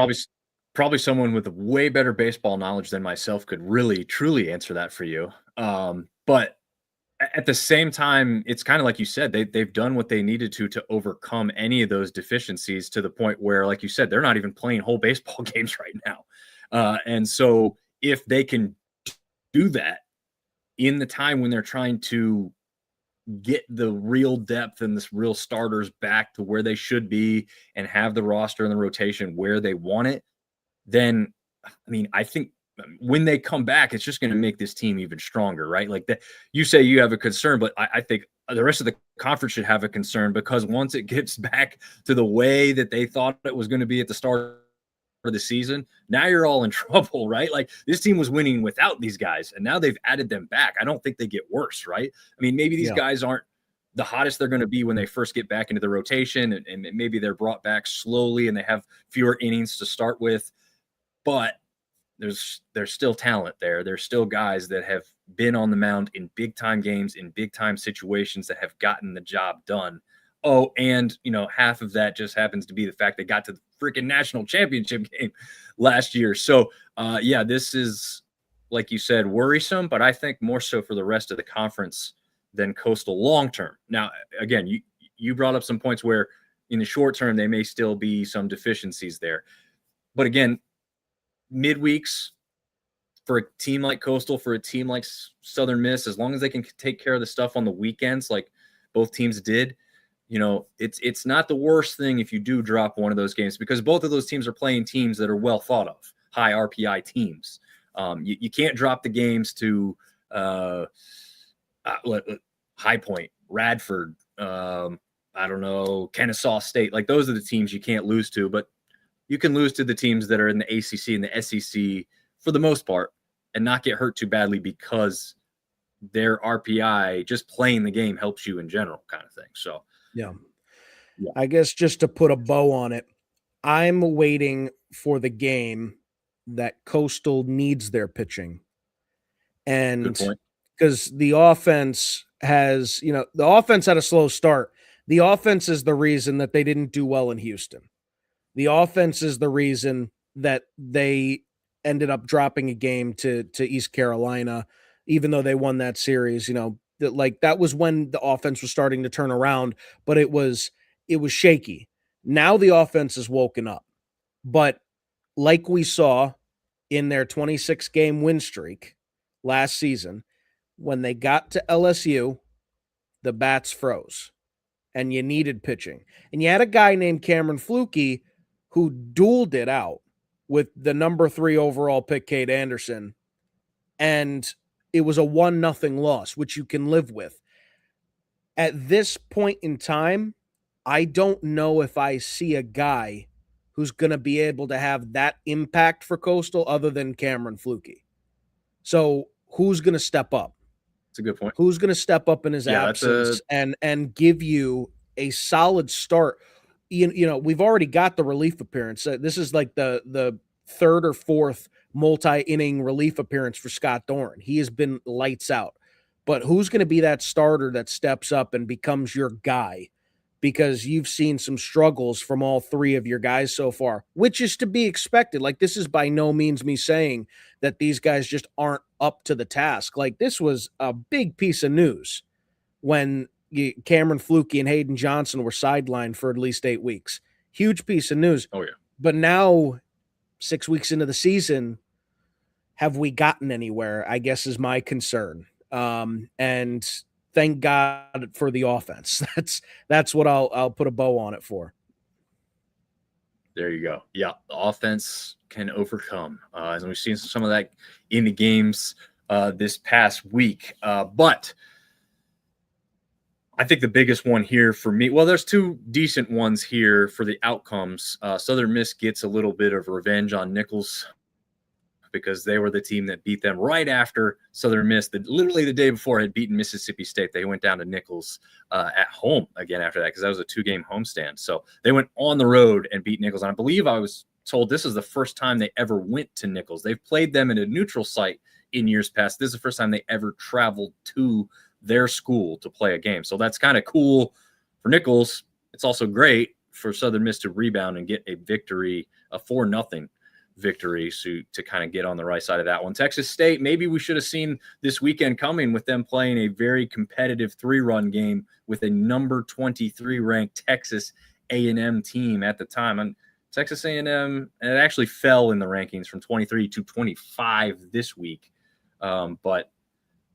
Probably someone with way better baseball knowledge than myself could really truly answer that for you. But at the same time, it's kind of like you said, they've done what they needed to overcome any of those deficiencies, to the point where, like you said, they're not even playing whole baseball games right now. And so if they can do that in the time when they're trying to get the real depth and this real starters back to where they should be and have the roster and the rotation where they want it, then I mean, I think when they come back, it's just going to make this team even stronger, right? Like that, you say you have a concern, but I think the rest of the conference should have a concern, because once it gets back to the way that they thought it was going to be at the start of the season, now you're all in trouble, right? Like this team was winning without these guys, and now they've added them back. I don't think they get worse, right? I mean, maybe these Yeah. guys aren't the hottest they're going to be when they first get back into the rotation, and maybe they're brought back slowly and they have fewer innings to start with, but there's still talent there. There's still guys that have been on the mound in big time games, in big time situations, that have gotten the job done. Oh, and half of that just happens to be the fact they got to the freaking national championship game last year. So yeah, this is, like you said, worrisome, but I think more so for the rest of the conference than Coastal long term. Now, again, you brought up some points where in the short term there may still be some deficiencies there. But again, midweeks for a team like Coastal, for a team like Southern Miss, as long as they can take care of the stuff on the weekends like both teams did, it's not the worst thing if you do drop one of those games, because both of those teams are playing teams that are well thought of, high RPI teams. You can't drop the games to High Point, Radford, I don't know, Kennesaw State. Like those are the teams you can't lose to, but you can lose to the teams that are in the ACC and the SEC for the most part and not get hurt too badly, because their RPI, just playing the game, helps you in general, kind of thing. So, Yeah. yeah. I guess just to put a bow on it, I'm waiting for the game that Coastal needs their pitching. Good And point. because the offense has, the offense had a slow start. The offense is the reason that they didn't do well in Houston. The offense is the reason that they ended up dropping a game to East Carolina, even though they won that series. That was when the offense was starting to turn around, but it was shaky. Now the offense is woken up, but like we saw in their 26-game win streak last season, when they got to LSU, the bats froze and you needed pitching. And you had a guy named Cameron Flukie who dueled it out with the number 3 overall pick, Cade Anderson. And it was a 1-0 loss, which you can live with. At this point in time, I don't know if I see a guy who's going to be able to have that impact for Coastal other than Cameron Flukie. So who's going to step up? It's a good point. Who's going to step up in his Yeah, absence and give you a solid start? We've already got the relief appearance. This is like the third or fourth multi-inning relief appearance for Scott Dorn. He has been lights out. But who's going to be that starter that steps up and becomes your guy? Because you've seen some struggles from all 3 of your guys so far, which is to be expected. Like, this is by no means me saying that these guys just aren't up to the task. Like, this was a big piece of news when Cameron Flukie and Hayden Johnson were sidelined for at least 8 weeks. Huge piece of news. Oh, yeah. But now, 6 weeks into the season, have we gotten anywhere, I guess, is my concern. And thank God for the offense. That's what I'll put a bow on it for. There you go. Yeah, the offense can overcome, and we've seen some of that in the games this past week. But I think the biggest one here for me, well, there's 2 decent ones here for the outcomes. Southern Miss gets a little bit of revenge on Nichols, because they were the team that beat them right after Southern Miss, literally the day before, had beaten Mississippi State. They went down to Nichols at home again after that, because that was a 2-game homestand. So they went on the road and beat Nichols. And I believe I was told this is the first time they ever went to Nichols. They've played them in a neutral site in years past. This is the first time they ever traveled to their school to play a game. So that's kind of cool for Nichols. It's also great for Southern Miss to rebound and get a victory, a 4-0 victory, so to kind of get on the right side of that one. Texas State, maybe we should have seen this weekend coming with them playing a very competitive 3-run game with a number 23 ranked Texas A&M team at the time. And Texas A&M, and it actually fell in the rankings from 23 to 25 this week. But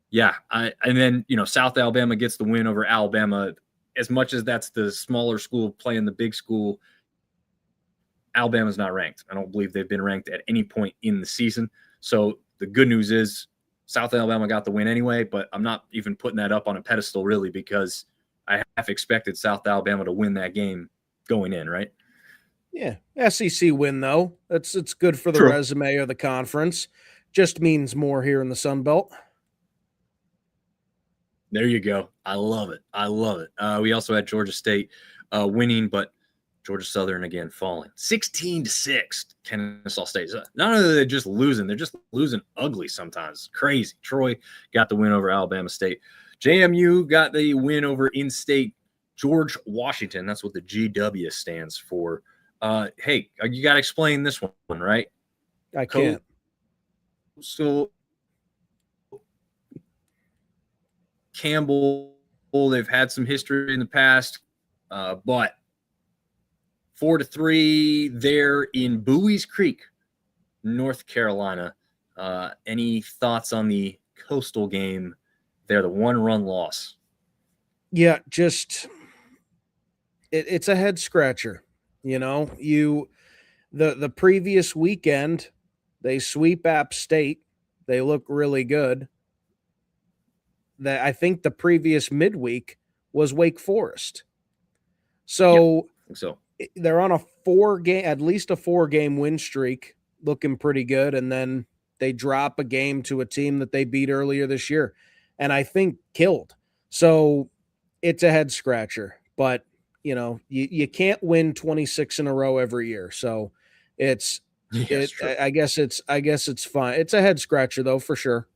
yeah, and then South Alabama gets the win over Alabama. As much as that's the smaller school playing the big school, Alabama's not ranked. I don't believe they've been ranked at any point in the season. So the good news is South Alabama got the win anyway, but I'm not even putting that up on a pedestal really because I half expected South Alabama to win that game going in, right? Yeah, SEC win though. It's good for the True. resume of the conference. Just means more here in the Sun Belt. There you go. I love it. I love it. We also had Georgia State winning, but Georgia Southern again falling 16-6. Kennesaw State. So not only are they just losing, they're just losing ugly sometimes. Crazy. Troy got the win over Alabama State. JMU got the win over in-state George Washington. That's what the GW stands for. Hey, you got to explain this one, right? I can't. So Campbell, they've had some history in the past, but 4-3 there in Bowie's Creek, North Carolina. Any thoughts on the Coastal game there, the one-run loss? Yeah, just it's a head scratcher. The previous weekend they sweep App State. They look really good. I think the previous midweek was Wake Forest. So, so they're on at least a 4-game win streak, looking pretty good. And then they drop a game to a team that they beat earlier this year and I think killed. So it's a head scratcher, but you can't win 26 in a row every year. So I guess it's fine. It's a head scratcher though, for sure.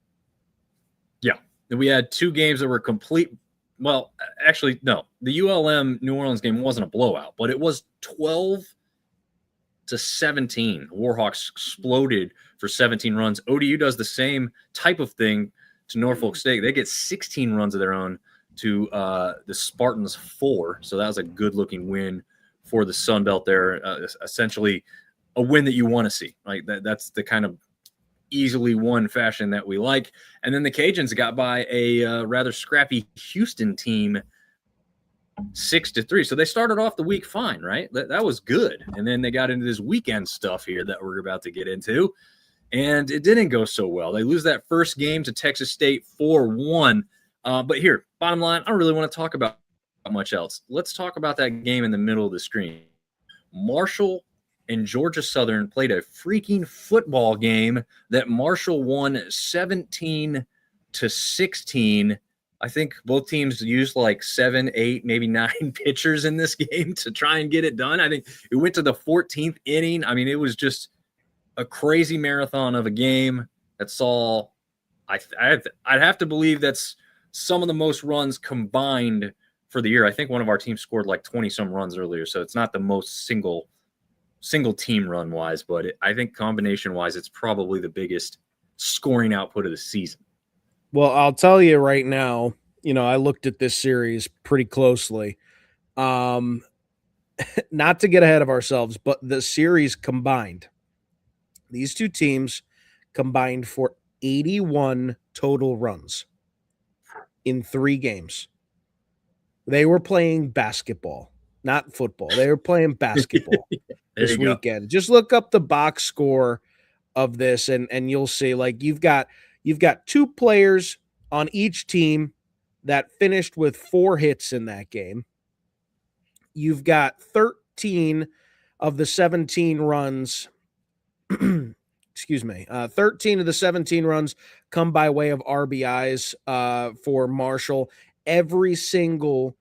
Yeah. We had 2 games that were complete. Well, actually, no. The ULM New Orleans game wasn't a blowout, but it was 12-17. Warhawks exploded for 17 runs. ODU does the same type of thing to Norfolk State. They get 16 runs of their own to the Spartans 4. So that was a good-looking win for the Sun Belt there. Essentially, a win that you want to see. Like that's the kind of easily won fashion that we like. And then the Cajuns got by a rather scrappy Houston team 6-3. So they started off the week fine, right? That was good. And then they got into this weekend stuff here that we're about to get into. And it didn't go so well. They lose that first game to Texas State 4-1. But here, bottom line, I don't really want to talk about much else. Let's talk about that game in the middle of the screen. Marshall and Georgia Southern played a freaking football game that Marshall won 17-16. I think both teams used like 7, 8, maybe 9 pitchers in this game to try and get it done. I think it went to the 14th inning. I mean, it was just a crazy marathon of a game that saw I'd have to believe that's some of the most runs combined for the year. I think one of our teams scored like 20 some runs earlier, so it's not the most single team run wise, but I think combination wise, it's probably the biggest scoring output of the season. Well, I'll tell you right now, I looked at this series pretty closely. Not to get ahead of ourselves, but the series combined, these two teams combined for 81 total runs in 3 games. They were playing basketball, not football. They were playing basketball this weekend. Go. Just look up the box score of this and you'll see, like, you've got 2 players on each team that finished with 4 hits in that game. You've got 13 of the 17 runs 13 of the 17 runs come by way of RBIs for Marshall. Every single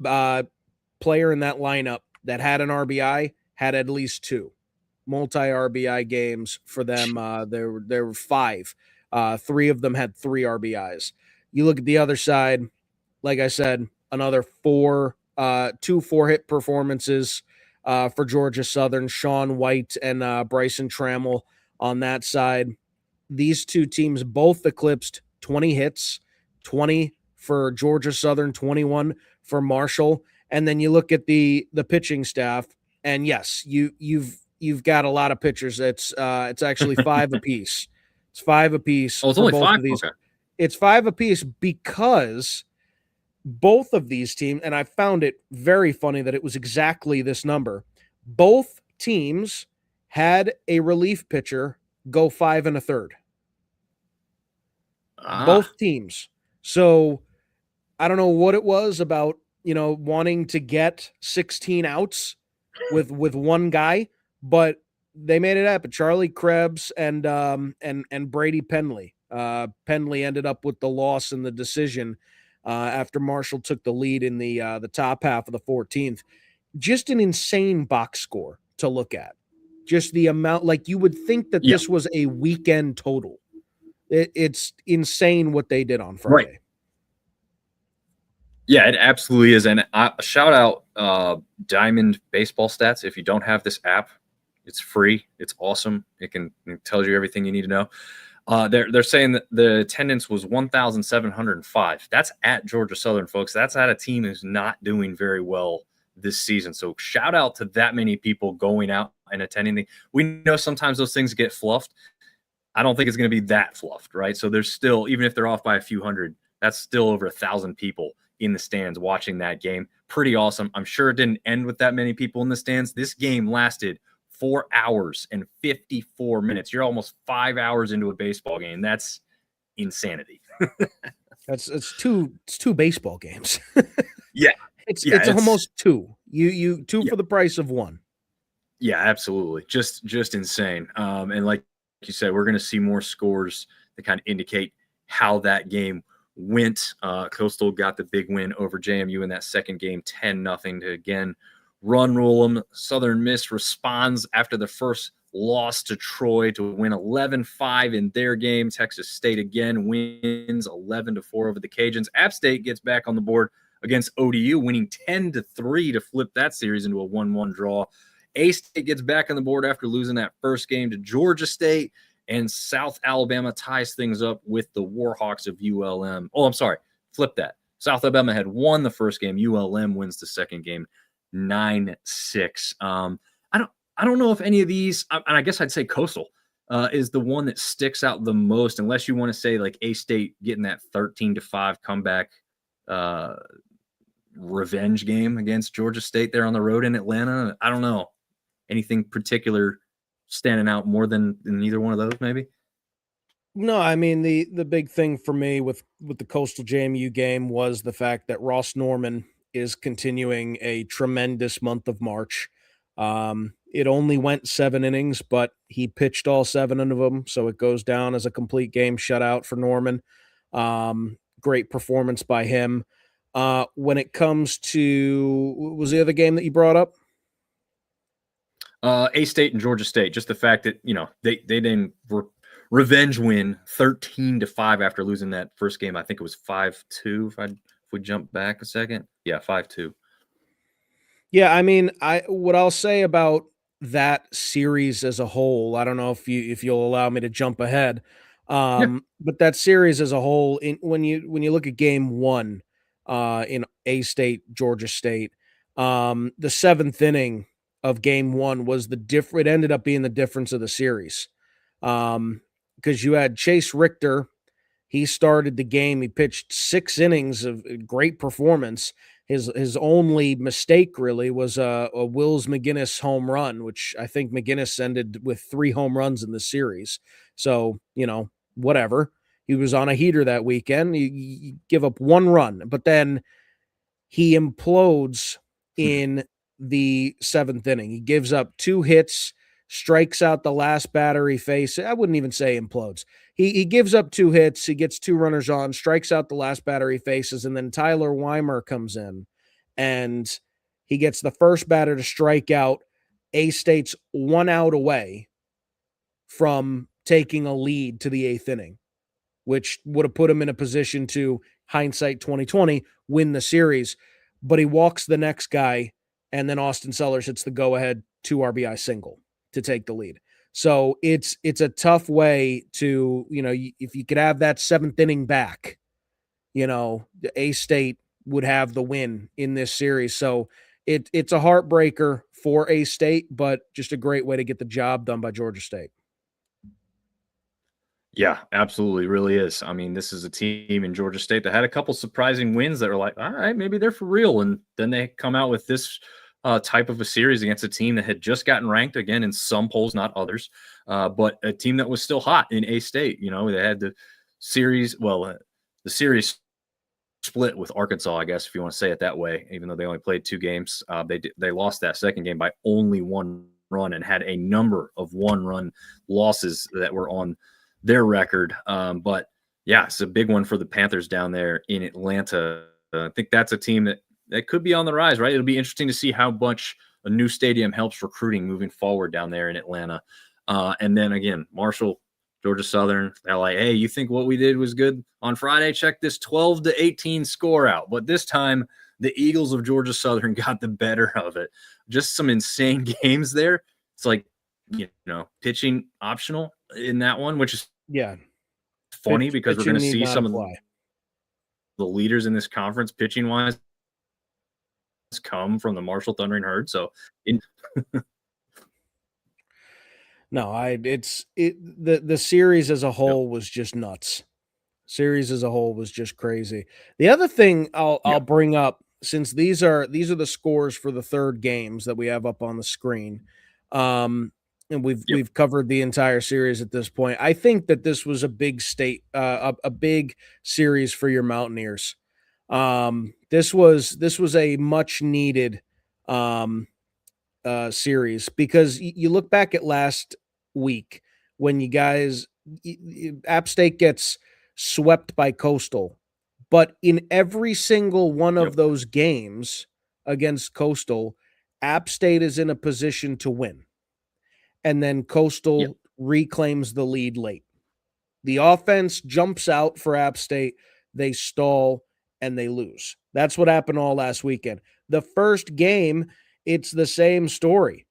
player in that lineup that had an RBI had at least 2 multi-RBI games for them. There were 5. 3 of them had 3 RBIs. You look at the other side, like I said, another 2 4-hit performances for Georgia Southern, Sean White and Bryson Trammell on that side. These 2 teams both eclipsed 20 hits, 20 for Georgia Southern, 21 for Marshall. And then you look at the pitching staff, and yes, you've got a lot of pitchers. It's actually 5 apiece. It's 5 apiece. Oh, it's for only both 5? of these. Okay. It's 5 apiece because both of these teams, and I found it very funny that it was exactly this number. Both teams had a relief pitcher go 5 1/3. Ah, both teams. So I don't know what it was about, wanting to get 16 outs with one guy, but they made it happen. Charlie Krebs and Brady Penley. Penley ended up with the loss in the decision after Marshall took the lead in the top half of the 14th. Just an insane box score to look at. Just the amount, like you would think that yeah, this was a weekend total. It's insane what they did on right. Friday. Yeah, it absolutely is. And shout out Diamond Baseball Stats. If you don't have this app, it's free. It's awesome. It tells you everything you need to know. They're saying that the attendance was 1,705. That's at Georgia Southern, folks. That's at a team who's not doing very well this season. So shout out to that many people going out and attending. We know sometimes those things get fluffed. I don't think it's going to be that fluffed, right? So there's still, even if they're off by a few hundred, that's still over 1,000 people in the stands watching that game. Pretty awesome. I'm sure it didn't end with that many people in the stands. This game lasted 4 hours and 54 minutes. You're almost 5 hours into a baseball game. That's insanity. It's two baseball games. Yeah. It's almost two. You two Yeah, for the price of one. yeah, absolutely. Just insane. And like you said, we're going to see more scores that kind of indicate how that game went. Coastal got the big win over JMU in that second game, 10-0 to again run rule them. Southern Miss responds after the first loss to Troy to win 11-5 in their game. Texas State again wins 11-4 over the Cajuns. App State gets back on the board against ODU, winning 10-3 to flip that series into a 1-1 draw. A-State gets back on the board after losing that first game to Georgia State, and South Alabama ties things up with the Warhawks of ULM. Oh, I'm sorry. Flip that. South Alabama had won the first game. ULM wins the second game 9-6. I don't know if any of these, and I guess I'd say Coastal is the one that sticks out the most, unless you want to say like A-State getting that 13-5 comeback revenge game against Georgia State there on the road in Atlanta. I don't know. Anything particular standing out more than either one of those, maybe? No, I mean the big thing for me with the Coastal JMU game was the fact that Ross Norman is continuing a tremendous month of March. It only went 7 innings, but he pitched all 7 of them, so it goes down as a complete game shutout for Norman. Great performance by him. When it comes to, what was the other game that you brought up? A-State and Georgia State. Just the fact that they didn't revenge win 13-5 after losing that first game. I think it was 5-2. If we jump back a second, yeah, 5-2. Yeah, I mean, what I'll say about that series as a whole, I don't know if you'll allow me to jump ahead. Yeah. But that series as a whole, when you look at game one, in A-State, Georgia State, the 7th inning of game one was it ended up being the difference of the series. Because you had Chase Richter, he started the game, he pitched 6 innings of great performance. His only mistake really was a Wills McGinnis home run, which I think McGinnis ended with 3 home runs in the series. So, whatever. He was on a heater that weekend. You give up 1 run, but then he implodes in the 7th inning. He gives up 2 hits, strikes out the last batter he faced. I wouldn't even say implodes. He gives up 2 hits. He gets 2 runners on, strikes out the last batter he faces, and then Tyler Weimer comes in, and he gets the first batter to strike out. A-State's 1 out away from taking a lead to the 8th inning, which would have put him in a position to, hindsight 2020, win the series. But he walks the next guy, and then Austin Sellers hits the go-ahead 2 RBI single to take the lead. So it's a tough way to, if you could have that 7th inning back, A-State would have the win in this series. So it's a heartbreaker for A-State, but just a great way to get the job done by Georgia State. Yeah, absolutely. Really is. I mean, this is a team in Georgia State that had a couple surprising wins that were like, all right, maybe they're for real. And then they come out with this type of a series against a team that had just gotten ranked again in some polls, not others, but a team that was still hot in A-State. They had to series. Well, the series split with Arkansas, I guess, if you want to say it that way, even though they only played 2 games. They lost that second game by only 1 run and had a number of 1-run losses that were on their record. But yeah, it's a big one for the Panthers down there in Atlanta. I think that's a team that could be on the rise, right? It'll be interesting to see how much a new stadium helps recruiting moving forward down there in Atlanta. And then again, Marshall, Georgia Southern, they're like, hey, you think what we did was good on Friday? Check this 12-18 score out. But this time, the Eagles of Georgia Southern got the better of it. Just some insane games there. It's like, pitching optional in that one, which is funny because we're going to see some of the leaders in this conference pitching-wise come from the Marshall Thundering Herd. So No, the series as a whole was just nuts. Series as a whole was just crazy. The other thing I'll bring up, since these are the scores for the third games that we have up on the screen, and we've covered the entire series at this point. I think that this was a big a big series for your Mountaineers. This was a much needed series, because you look back at last week when you guys, App State gets swept by Coastal, but in every single one of those games against Coastal, App State is in a position to win, and then Coastal reclaims the lead late. The offense jumps out for App State, they stall, and they lose. That's what happened all last weekend. The first game, it's the same story.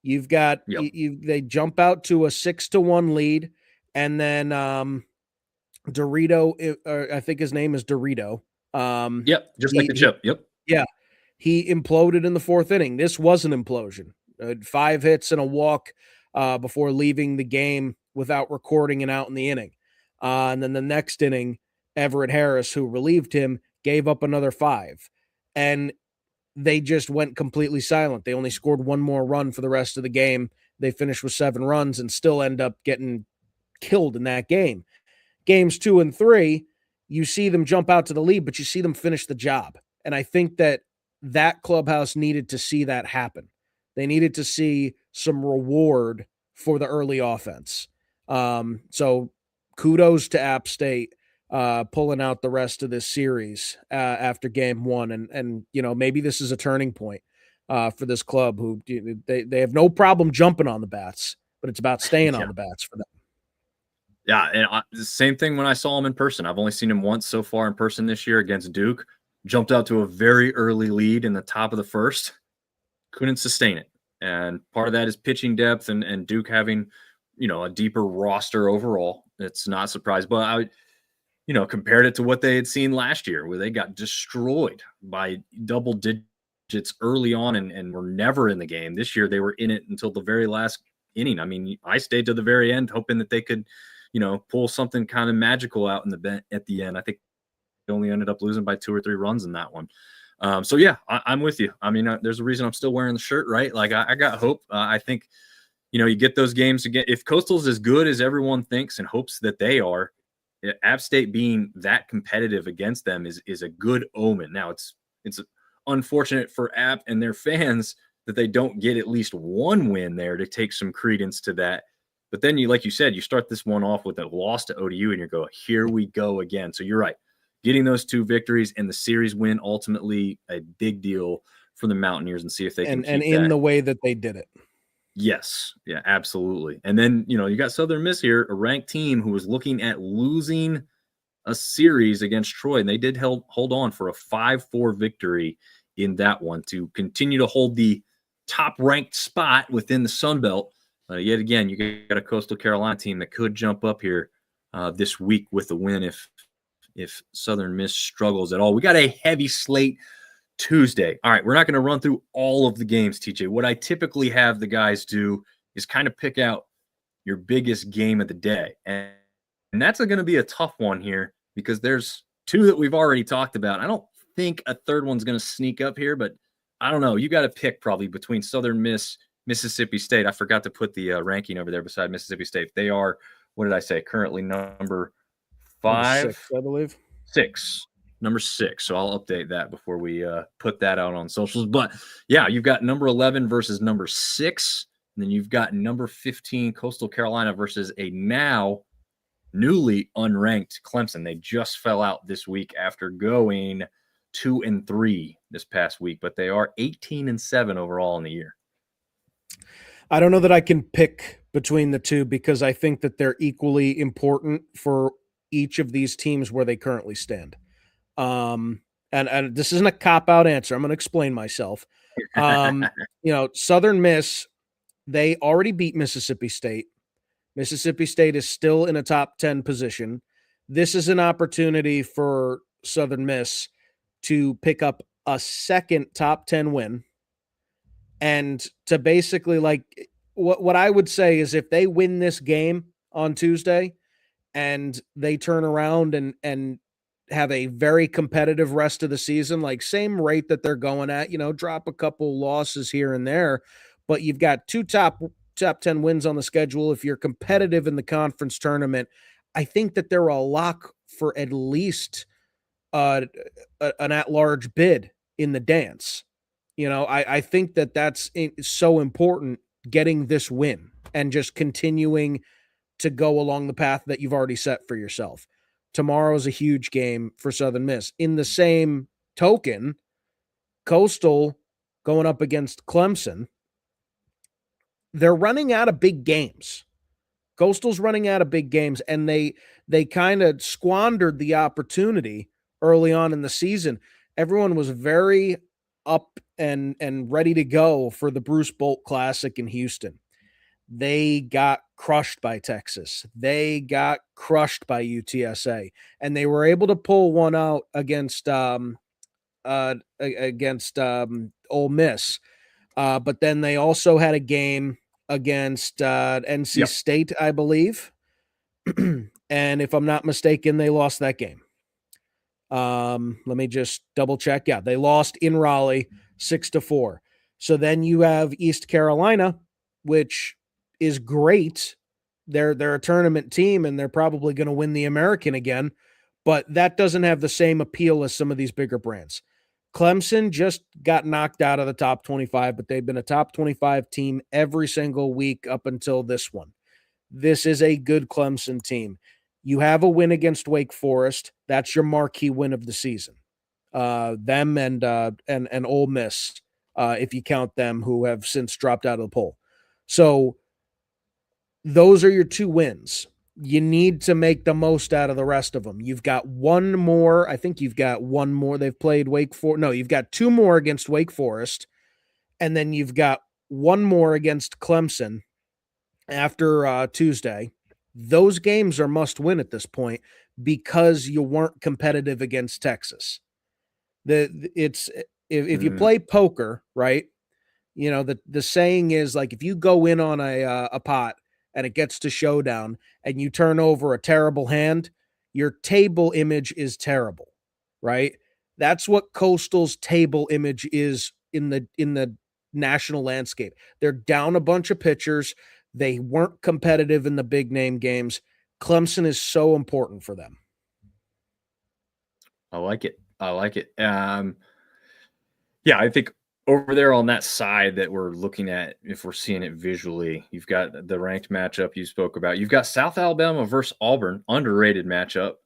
You've got they jump out to a 6-1 lead, and then Dorito, I think his name is Dorito. Just like the chip. Yeah, he imploded in the 4th inning. This was an implosion. 5 hits and a walk before leaving the game without recording an out in the inning. And then the next inning, Everett Harris, who relieved him, gave up another 5. And they just went completely silent. They only scored 1 more run for the rest of the game. They finished with 7 runs and still end up getting killed in that game. Games 2 and 3, you see them jump out to the lead, but you see them finish the job. And I think that clubhouse needed to see that happen. They needed to see some reward for the early offense. So kudos to App State pulling out the rest of this series after game 1. And maybe this is a turning point for this club, who they have no problem jumping on the bats, but it's about staying on the bats for them. Yeah, and the same thing when I saw him in person. I've only seen him once so far in person this year against Duke. Jumped out to a very early lead in the top of the first. Couldn't sustain it. And part of that is pitching depth and Duke having, a deeper roster overall. It's not surprised. But I compared it to what they had seen last year, where they got destroyed by double digits early on and were never in the game. This year, they were in it until the very last inning. I mean, I stayed to the very end, hoping that they could, pull something kind of magical out at the end. I think they only ended up losing by 2 or 3 runs in that one. So yeah, I'm with you. I mean, there's a reason I'm still wearing the shirt, right? Like I got hope. I think, you get those games again. If Coastal's as good as everyone thinks and hopes that they are, App State being that competitive against them is a good omen. Now it's unfortunate for App and their fans that they don't get at least 1 win there to take some credence to that. But then like you said, you start this one off with a loss to ODU and you go, here we go again. So you're right. Getting those 2 victories and the series win, ultimately a big deal for the Mountaineers, and see if they can keep in that. The way that they did it. Yes. Yeah, absolutely. And then, you got Southern Miss here, a ranked team who was looking at losing a series against Troy, and they did hold on for a 5-4 victory in that one to continue to hold the top-ranked spot within the Sun Belt. Yet again, you got a Coastal Carolina team that could jump up here this week with a win if Southern Miss struggles at all. We got a heavy slate Tuesday. All right, we're not going to run through all of the games, TJ. What I typically have the guys do is kind of pick out your biggest game of the day. And that's going to be a tough one here because there's 2 that we've already talked about. I don't think a third one's going to sneak up here, but I don't know. You got to pick probably between Southern Miss, Mississippi State. I forgot to put the ranking over there beside Mississippi State. They are, what did I say, currently number Number five, 6, I believe. six, number 6. So I'll update that before we put that out on socials. But yeah, you've got number 11 versus number 6. And then you've got number 15, Coastal Carolina versus a now newly unranked Clemson. They just fell out this week after going 2-3 this past week, but they are 18-7 overall in the year. I don't know that I can pick between the two because I think that they're equally important for each of these teams where they currently stand. And this isn't a cop-out answer. I'm going to explain myself. Southern Miss, they already beat Mississippi State. Mississippi State is still in a top 10 position. This is an opportunity for Southern Miss to pick up a second top 10 win and to basically what I would say is if they win this game on Tuesday and they turn around and have a very competitive rest of the season, like same rate that they're going at, drop a couple losses here and there, but you've got 2 top 10 wins on the schedule. If you're competitive in the conference tournament, I think that they're a lock for at least an at-large bid in the dance. I think that that's so important, getting this win and just continuing to go along the path that you've already set for yourself. Tomorrow's a huge game for Southern Miss. In the same token, Coastal going up against Clemson, they're running out of big games. Coastal's running out of big games, and they kind of squandered the opportunity early on in the season. Everyone was very up and ready to go for the Bruce Bolt Classic in Houston. They got crushed by Texas. They got crushed by UTSA, and they were able to pull one out against Ole Miss. But then they also had a game against NC State, I believe. And if I'm not mistaken, they lost that game. Let me just double check. Yeah, they lost in Raleigh 6-4. So then you have East Carolina, which is great. They're a tournament team, and they're probably going to win the American again, but that doesn't have the same appeal as some of these bigger brands. Clemson just got knocked out of the top 25, but they've been a top 25 team every single week up until this one. This is a good Clemson team. You have a win against Wake Forest. That's your marquee win of the season. Them and Ole Miss, if you count them, who have since dropped out of the poll. So those are your 2 wins. You need to make the most out of the rest of them. You've got one more. I think you've got one more. They've played Wake Forest. No, you've got 2 more against Wake Forest. And then you've got one more against Clemson after Tuesday. Those games are must win at this point because you weren't competitive against Texas. If you play poker, right? The saying is like, if you go in on a pot and it gets to showdown and you turn over a terrible hand, your table image is terrible, right? That's what Coastal's table image is in the national landscape. They're down a bunch of pitchers. They weren't competitive in the big name games. Clemson is so important for them. I like it. Yeah, I think over there on that side that we're looking at, if we're seeing it visually, you've got the ranked matchup you spoke about. You've got South Alabama versus Auburn, underrated matchup.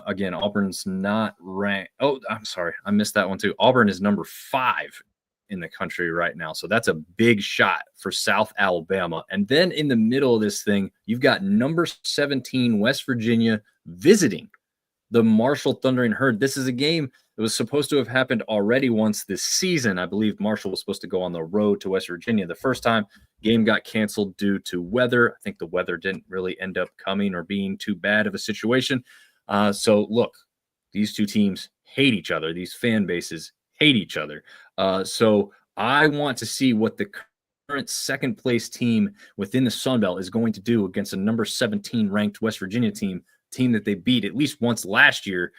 Again, Auburn's not ranked. Oh, I'm sorry. I missed that one too. Auburn is number 5 in the country right now. So that's a big shot for South Alabama. And then in the middle of this thing, you've got number 17, West Virginia, visiting the Marshall Thundering Herd. This is a game that was supposed to have happened already once this season. I believe Marshall was supposed to go on the road to West Virginia the first time. Game got canceled due to weather. I think the weather didn't really end up coming or being too bad of a situation. So look, these 2 teams hate each other. These fan bases hate each other. So I want to see what the current second place team within the Sun Belt is going to do against a number 17 ranked West Virginia team that they beat at least once last year.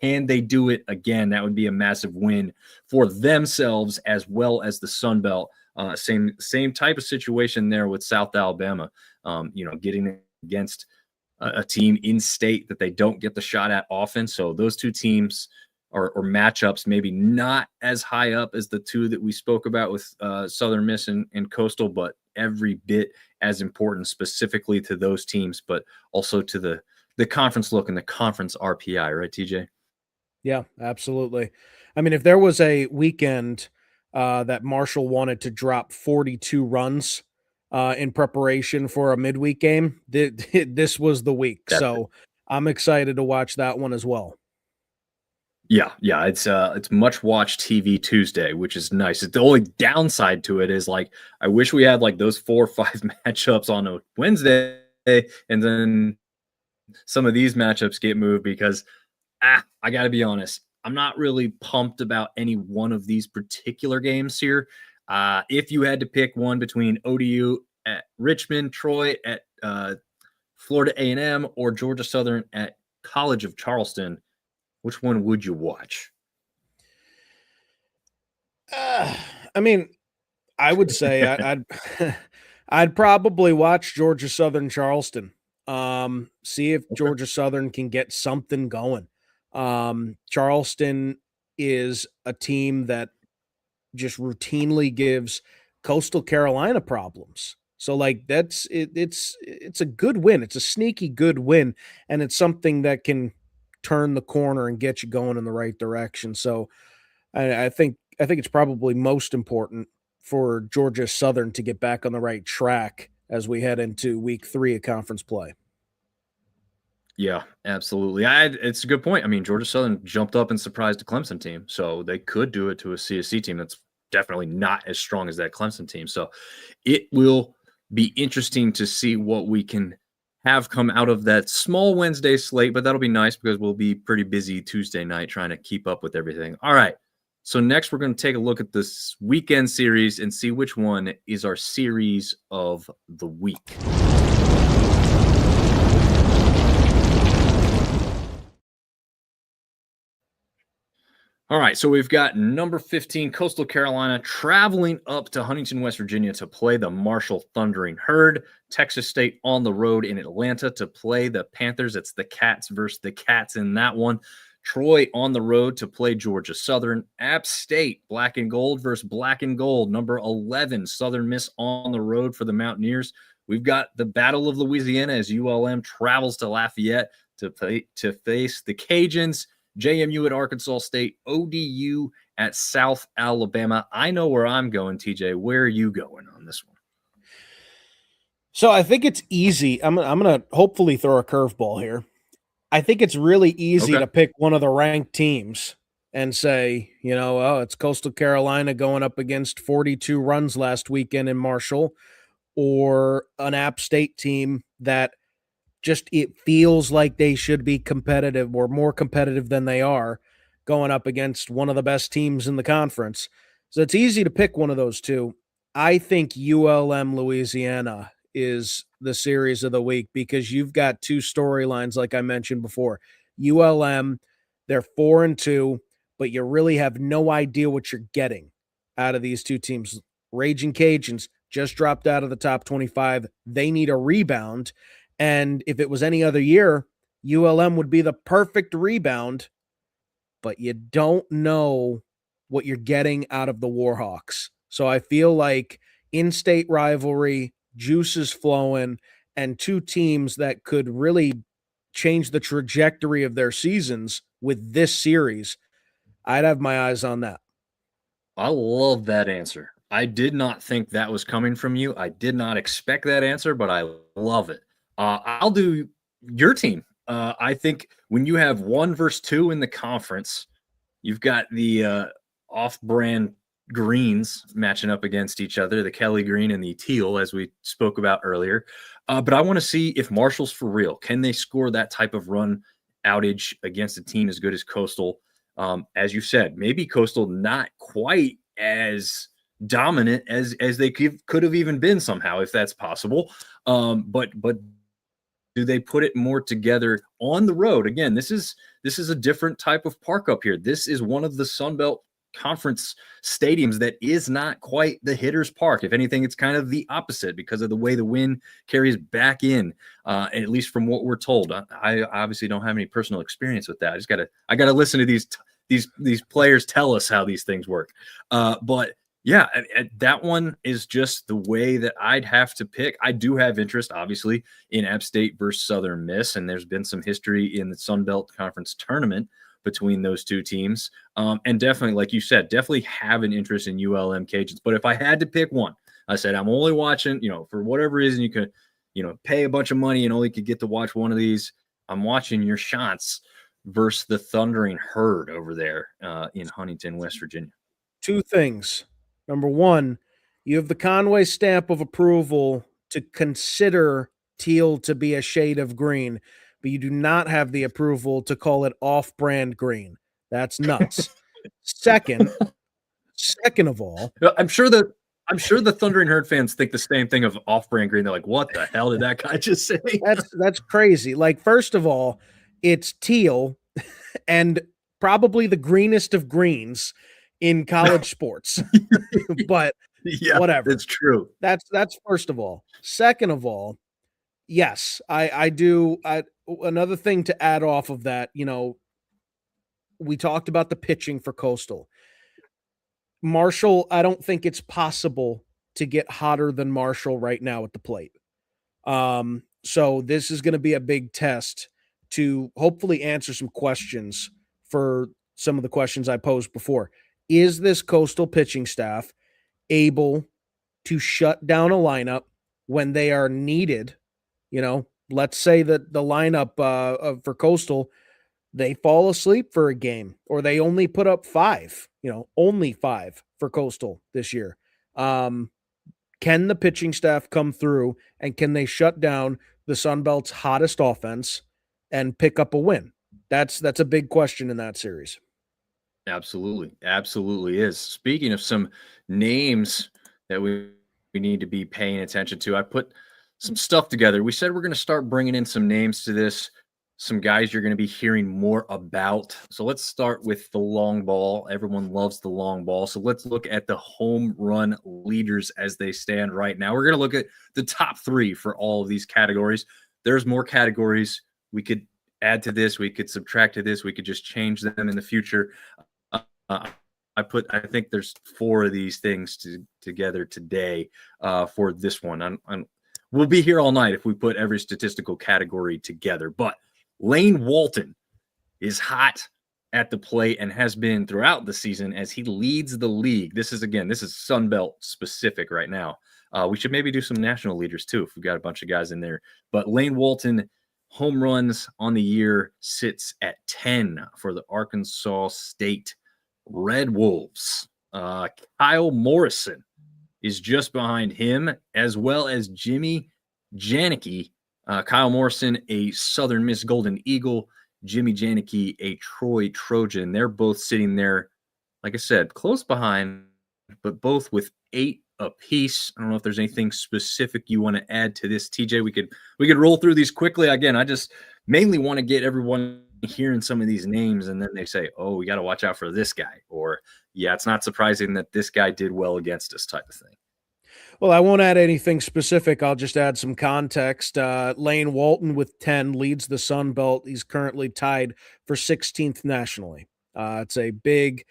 Can they do it again? That would be a massive win for themselves as well as the Sun Belt. Same type of situation there with South Alabama. Getting against a team in state that they don't get the shot at often. So those two teams or matchups maybe not as high up as the two that we spoke about with Southern Miss and Coastal, but every bit as important specifically to those teams, but also to the conference look and the conference RPI, right, TJ? Yeah, absolutely. I mean, if there was a weekend that Marshall wanted to drop 42 runs in preparation for a midweek game, this was the week. That's it. So I'm excited to watch that one as well. Yeah, it's much watched TV Tuesday, which is nice. The only downside to it is like I wish we had like those 4 or 5 matchups on a Wednesday, and then some of these matchups get moved because I got to be honest, I'm not really pumped about any one of these particular games here. If you had to pick one between ODU at Richmond, Troy at Florida A&M, or Georgia Southern at College of Charleston, which one would you watch? Uh, I mean, I would say I'd I'd probably watch Georgia Southern Charleston. See if Okay. Georgia Southern can get something going. Charleston is a team that just routinely gives Coastal Carolina problems. So like that's it, it's a good win. It's a sneaky good win, and it's something that can turn the corner and get you going in the right direction. So I think it's probably most important for Georgia Southern to get back on the right track as we head into week 3 of conference play. Yeah, absolutely. It's a good point. I mean, Georgia Southern jumped up and surprised the Clemson team, so they could do it to a CSC team that's definitely not as strong as that Clemson team. So it will be interesting to see what we can have come out of that small Wednesday slate, but that'll be nice because we'll be pretty busy Tuesday night trying to keep up with everything. All right. So next we're going to take a look at this weekend series and see which one is our series of the week. All right, so we've got number 15, Coastal Carolina, traveling up to Huntington, West Virginia to play the Marshall Thundering Herd. Texas State on the road in Atlanta to play the Panthers. It's the Cats versus the Cats in that one. Troy on the road to play Georgia Southern. App State, black and gold versus black and gold. Number 11, Southern Miss on the road for the Mountaineers. We've got the Battle of Louisiana as ULM travels to Lafayette to face the Cajuns. JMU at Arkansas State, ODU at South Alabama. I know where I'm going, TJ. Where are you going on this one? So I think it's easy. I'm going to hopefully throw a curveball here. I think it's really easy Okay. to pick one of the ranked teams and say, oh, it's Coastal Carolina going up against 42 runs last weekend in Marshall, or an App State team that just it feels like they should be competitive or more competitive than they are going up against one of the best teams in the conference. So it's easy to pick one of those two. I think ULM Louisiana is the series of the week because you've got two storylines like I mentioned before. ULM, they're 4-2, but you really have no idea what you're getting out of these two teams. Raging Cajuns just dropped out of the top 25. They need a rebound. And if it was any other year, ULM would be the perfect rebound, but you don't know what you're getting out of the Warhawks. So I feel like in-state rivalry, juice is flowing, and two teams that could really change the trajectory of their seasons with this series. I'd have my eyes on that. I love that answer. I did not think that was coming from you. I did not expect that answer, but I love it. I'll do your team. I think when you have 1 versus 2 in the conference, you've got the off-brand greens matching up against each other, the Kelly green and the teal, as we spoke about earlier. But I want to see if Marshall's for real. Can they score that type of run outage against a team as good as Coastal? As you said, maybe Coastal not quite as dominant as they could have even been somehow, if that's possible. But do they put it more together on the road? Again, this is a different type of park up here. This is one of the Sun Belt conference stadiums that is not quite the hitter's park. If anything, it's kind of the opposite because of the way the wind carries back in, at least from what we're told. I obviously don't have any personal experience with that. I gotta listen to these players tell us how these things work. But yeah, that one is just the way that I'd have to pick. I do have interest, obviously, in App State versus Southern Miss, and there's been some history in the Sun Belt Conference tournament between those two teams. And definitely, like you said, definitely have an interest in ULM Cajuns. But if I had to pick one, I said I'm only watching, for whatever reason you could, pay a bunch of money and only could get to watch one of these. I'm watching your Chants versus the Thundering Herd over there in Huntington, West Virginia. Two things. Number one, you have the Conway stamp of approval to consider teal to be a shade of green, but you do not have the approval to call it off-brand green. That's nuts. Second of all, I'm sure the Thundering Herd fans think the same thing of off-brand green. They're like, "What the hell did that guy just say?" That's crazy. Like, first of all, it's teal and probably the greenest of greens in college sports. But yeah, whatever. It's true. That's first of all. Second of all, yes, I do. Another thing to add off of that, we talked about the pitching for Coastal. Marshall, I don't think it's possible to get hotter than Marshall right now at the plate. So this is going to be a big test to hopefully answer some questions for some of the questions I posed before. Is this Coastal pitching staff able to shut down a lineup when they are needed? Let's say that the lineup for Coastal, they fall asleep for a game or they only put up 5, only 5 for Coastal this year. Can the pitching staff come through and can they shut down the Sun Belt's hottest offense and pick up a win? That's a big question in that series. Absolutely is. Speaking of some names that we need to be paying attention to, I put some stuff together. We said we're going to start bringing in some names to this, some guys you're going to be hearing more about. So let's start with the long ball. Everyone loves the long ball. So let's look at the home run leaders as they stand right now. We're going to look at the top 3 for all of these categories. There's more categories we could add to this. We could subtract to this. We could just change them in the future. I think there's 4 of these things together today for this one. We'll be here all night if we put every statistical category together. But Lane Walton is hot at the plate and has been throughout the season as he leads the league. This is Sun Belt specific right now. We should maybe do some national leaders too if we've got a bunch of guys in there. But Lane Walton, home runs on the year, sits at 10 for the Arkansas State Red Wolves. Kyle Morrison is just behind him, as well as Jimmy Janicki. Kyle Morrison, a Southern Miss Golden Eagle. Jimmy Janicki, a Troy Trojan. They're both sitting there, like I said, close behind, but both with 8 apiece. I don't know if there's anything specific you want to add to this, TJ. We could roll through these quickly. Again, I just mainly want to get everyone hearing some of these names, and then they say, "Oh, we got to watch out for this guy," or "Yeah, it's not surprising that this guy did well against us," type of thing. Well, I won't add anything specific. I'll just add some context. Lane Walton with 10 leads the Sun Belt. He's currently tied for 16th nationally. It's a big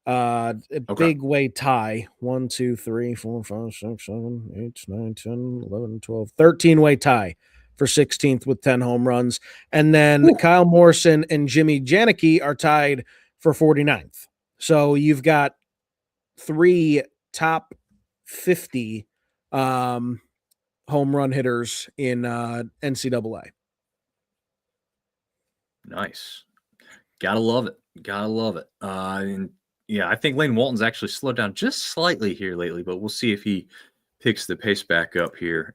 way tie. 1, 2, 3, 4, 5, 6, 7, 8, 9, 10, 11, 12, 13-way tie for 16th with 10 home runs. And then Kyle Morrison and Jimmy Janicki are tied for 49th. So you've got 3 top 50 home run hitters in NCAA. Nice. Gotta love it. And yeah, I think Lane Walton's actually slowed down just slightly here lately, but we'll see if he picks the pace back up here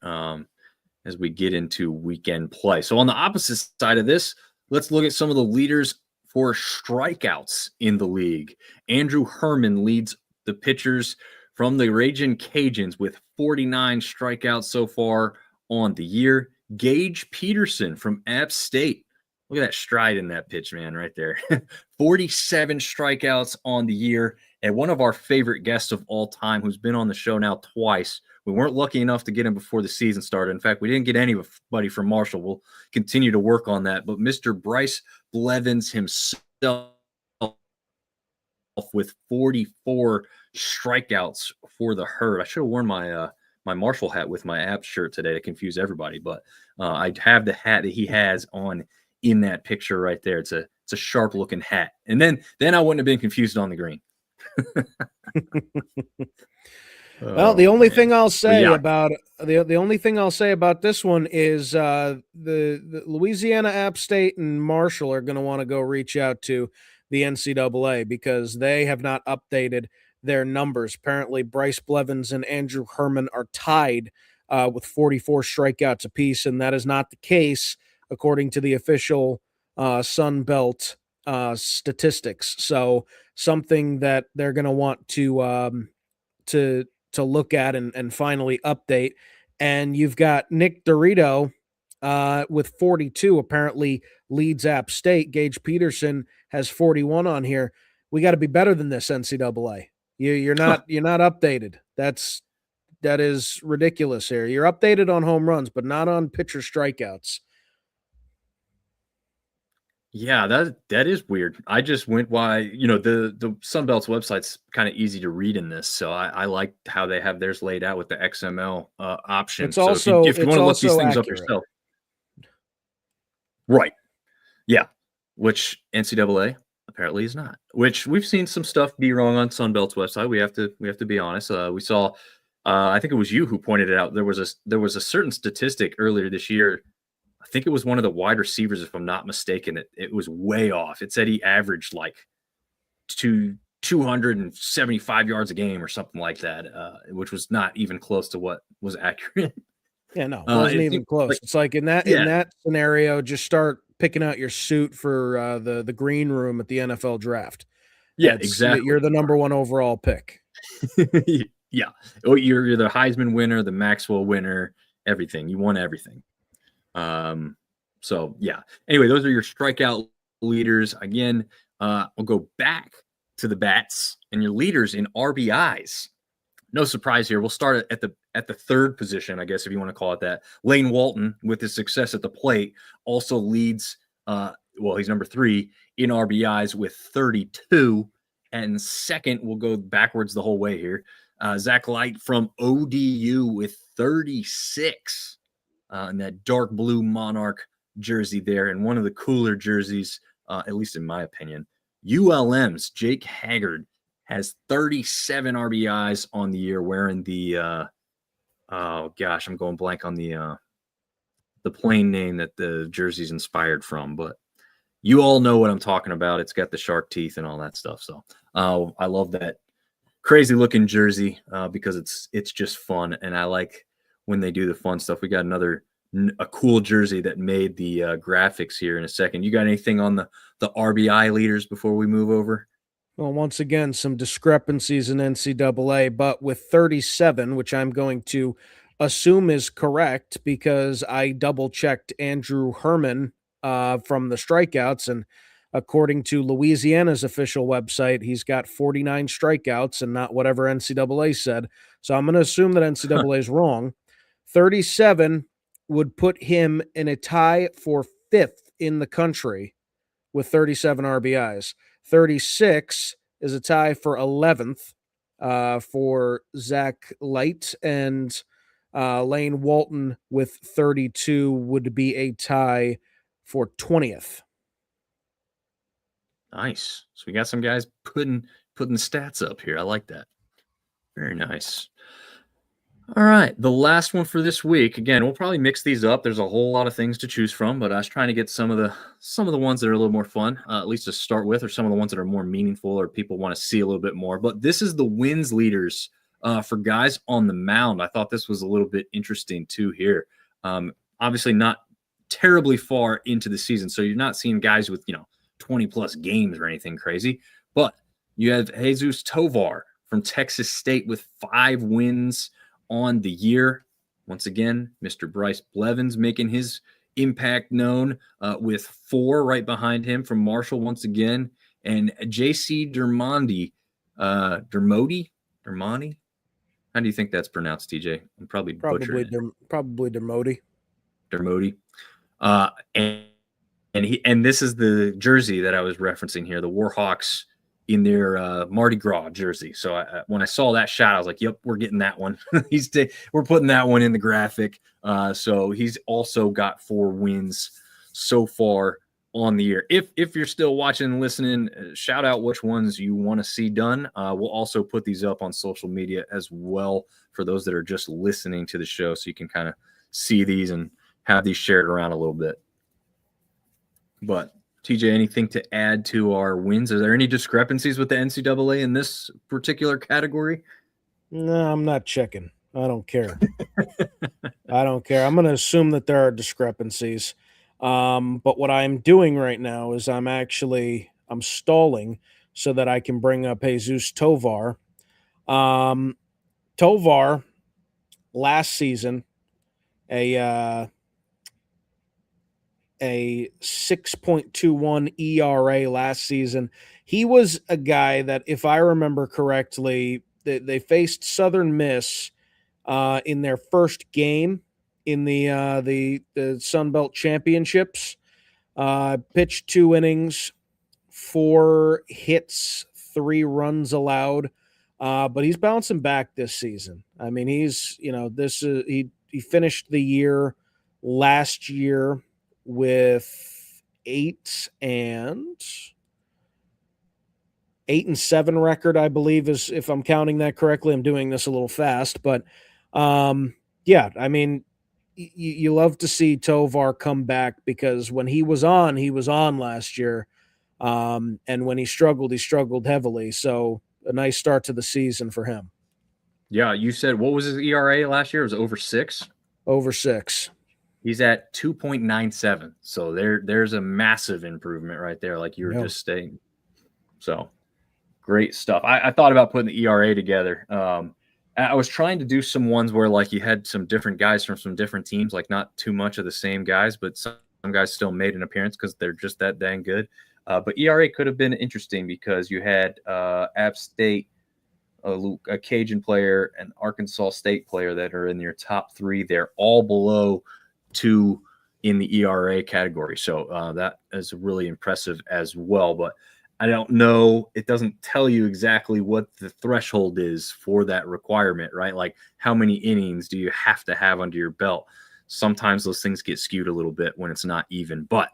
as we get into weekend play. So on the opposite side of this, let's look at some of the leaders for strikeouts in the league. Andrew Herman leads the pitchers from the Ragin' Cajuns with 49 strikeouts so far on the year. Gage Peterson from App State. Look at that stride in that pitch, man, right there. 47 strikeouts on the year. And one of our favorite guests of all time, who's been on the show now twice, we weren't lucky enough to get him before the season started. In fact, we didn't get anybody from Marshall. We'll continue to work on that. But Mr. Bryce Blevins himself, with 44 strikeouts for the Herd. I should have worn my Marshall hat with my Apps shirt today to confuse everybody, but I have the hat that he has on in that picture right there. It's a sharp looking hat, and then I wouldn't have been confused on the green. Well, the only thing I'll say about the only thing I'll say about this one is the Louisiana, App State, and Marshall are going to want to go reach out to the NCAA because they have not updated their numbers. Apparently, Bryce Blevins and Andrew Herman are tied with 44 strikeouts apiece, and that is not the case according to the official Sun Belt statistics. So something that they're going to want to look at and finally update. And you've got Nick Dorito with 42, apparently leads App State. Gage Peterson has 41 on here. We got to be better than this, NCAA. You're not updated. That is ridiculous here. You're updated on home runs, but not on pitcher strikeouts. Yeah, that is weird. I just went the Sun Belt's website's kind of easy to read in this, so I like how they have theirs laid out with the XML option. It's also if you want to look these things accurate. up yourself, right? Yeah, which NCAA apparently is not. Which we've seen some stuff be wrong on Sun Belt's website. We have to be honest. We saw, I think it was you who pointed it out. There was a certain statistic earlier this year. I think it was one of the wide receivers, if I'm not mistaken. It was way off. It said he averaged like 275 yards a game or something like that, which was not even close to what was accurate. Yeah, no, it wasn't even close. It's like in that scenario, just start picking out your suit for the green room at the NFL draft. Yeah, exactly. You're the number one overall pick. Yeah. Oh, you're the Heisman winner, the Maxwell winner, everything. You won everything. So yeah. Anyway, those are your strikeout leaders. Again, we'll go back to the bats and your leaders in RBIs. No surprise here. We'll start at the third position, I guess, if you want to call it that. Lane Walton, with his success at the plate, also leads. He's number 3 in RBIs with 32. And second, we'll go backwards the whole way here. Zach Light from ODU with 36. In that dark blue Monarch jersey there, and one of the cooler jerseys, at least in my opinion. ULM's Jake Haggard has 37 RBIs on the year, wearing the I'm going blank on the plain name that the jersey's inspired from, but you all know what I'm talking about. It's got the shark teeth and all that stuff. So I love that crazy looking jersey because it's just fun, and I like when they do the fun stuff. We got a cool jersey that made the graphics here in a second. You got anything on the RBI leaders before we move over? Well, once again, some discrepancies in NCAA, but with 37, which I'm going to assume is correct because I double-checked Andrew Herman from the strikeouts, and according to Louisiana's official website, he's got 49 strikeouts and not whatever NCAA said. So I'm going to assume that NCAA is wrong. 37 would put him in a tie for 5th in the country with 37 RBIs. 36 is a tie for 11th for Zach Light, and Lane Walton with 32 would be a tie for 20th. Nice. So we got some guys putting the stats up here. I like that. Very nice. All right, the last one for this week. Again, we'll probably mix these up. There's a whole lot of things to choose from, but I was trying to get some of the ones that are a little more fun, at least to start with, or some of the ones that are more meaningful or people want to see a little bit more. But this is the wins leaders for guys on the mound. I thought this was a little bit interesting too here. Obviously not terribly far into the season, so you're not seeing guys with 20 plus games or anything crazy. But you have Jesus Tovar from Texas State with 5 wins on the year. Once again, Mr. Bryce Blevins making his impact known with 4 right behind him from Marshall once again. And J.C. Dermondi Dermody. How do you think that's pronounced, TJ? I'm probably butchering it. Probably Dermody. Dermody. And this is the jersey that I was referencing here, the Warhawks in their Mardi Gras jersey. So when I saw that shot, I was like, "Yep, we're getting that one." We're putting that one in the graphic. So he's also got 4 wins so far on the year. If you're still watching and listening, shout out which ones you want to see done. We'll also put these up on social media as well for those that are just listening to the show, so you can kind of see these and have these shared around a little bit. But TJ, anything to add to our wins? Are there any discrepancies with the NCAA in this particular category? No, I'm not checking. I don't care. I don't care. I'm going to assume that there are discrepancies. But what I'm doing right now is I'm stalling so that I can bring up Jesus Tovar. Tovar last season, a 6.21 ERA last season. He was a guy that, if I remember correctly, they faced Southern Miss in their first game in the Sun Belt Championships. Pitched 2 innings, 4 hits, 3 runs allowed. But he's bouncing back this season. I mean, he finished the year last year with 8-7 record, I believe, is, if I'm counting that correctly. I'm doing this a little fast, but yeah, I mean, you love to see Tovar come back, because when he was on last year, and when he struggled heavily. So a nice start to the season for him. Yeah, you said, what was his ERA last year? It was over 6? Over 6. He's at 2.97. So there's a massive improvement right there, like you were just stating. So great stuff. I thought about putting the ERA together. I was trying to do some ones where, like, you had some different guys from some different teams, like not too much of the same guys, but some guys still made an appearance because they're just that dang good. But ERA could have been interesting because you had App State, a Cajun player, and Arkansas State player that are in your top 3. They're all below 2 in the ERA category. So that is really impressive as well. But I don't know. It doesn't tell you exactly what the threshold is for that requirement, right? Like, how many innings do you have to have under your belt? Sometimes those things get skewed a little bit when it's not even, but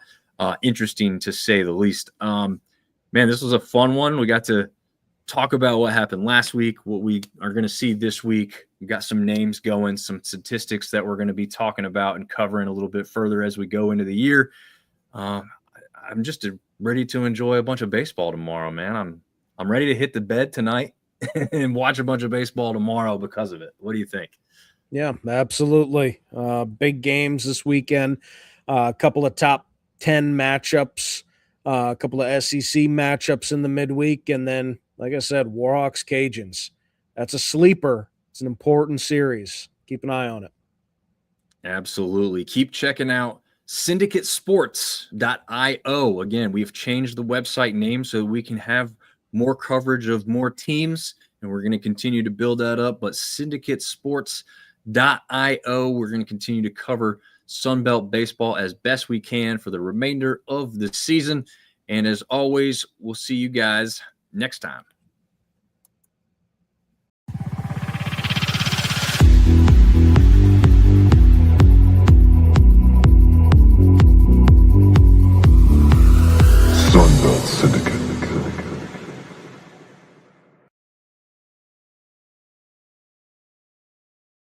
interesting to say the least. Man, this was a fun one. We got to talk about what happened last week, what we are going to see this week. We got some names going, some statistics that we're going to be talking about and covering a little bit further as we go into the year. I'm just ready to enjoy a bunch of baseball tomorrow, man. I'm ready to hit the bed tonight and watch a bunch of baseball tomorrow because of it. What do you think? Yeah, absolutely. Big games this weekend. A couple of top 10 matchups, a couple of SEC matchups in the midweek, and then, like I said, Warhawks Cajuns. That's a sleeper. It's an important series. Keep an eye on it. Absolutely. Keep checking out syndicatesports.io. Again, we've changed the website name so we can have more coverage of more teams, and we're going to continue to build that up. But syndicatesports.io, we're going to continue to cover Sunbelt baseball as best we can for the remainder of the season. And as always, we'll see you guys next time. Sunbelt Syndicate.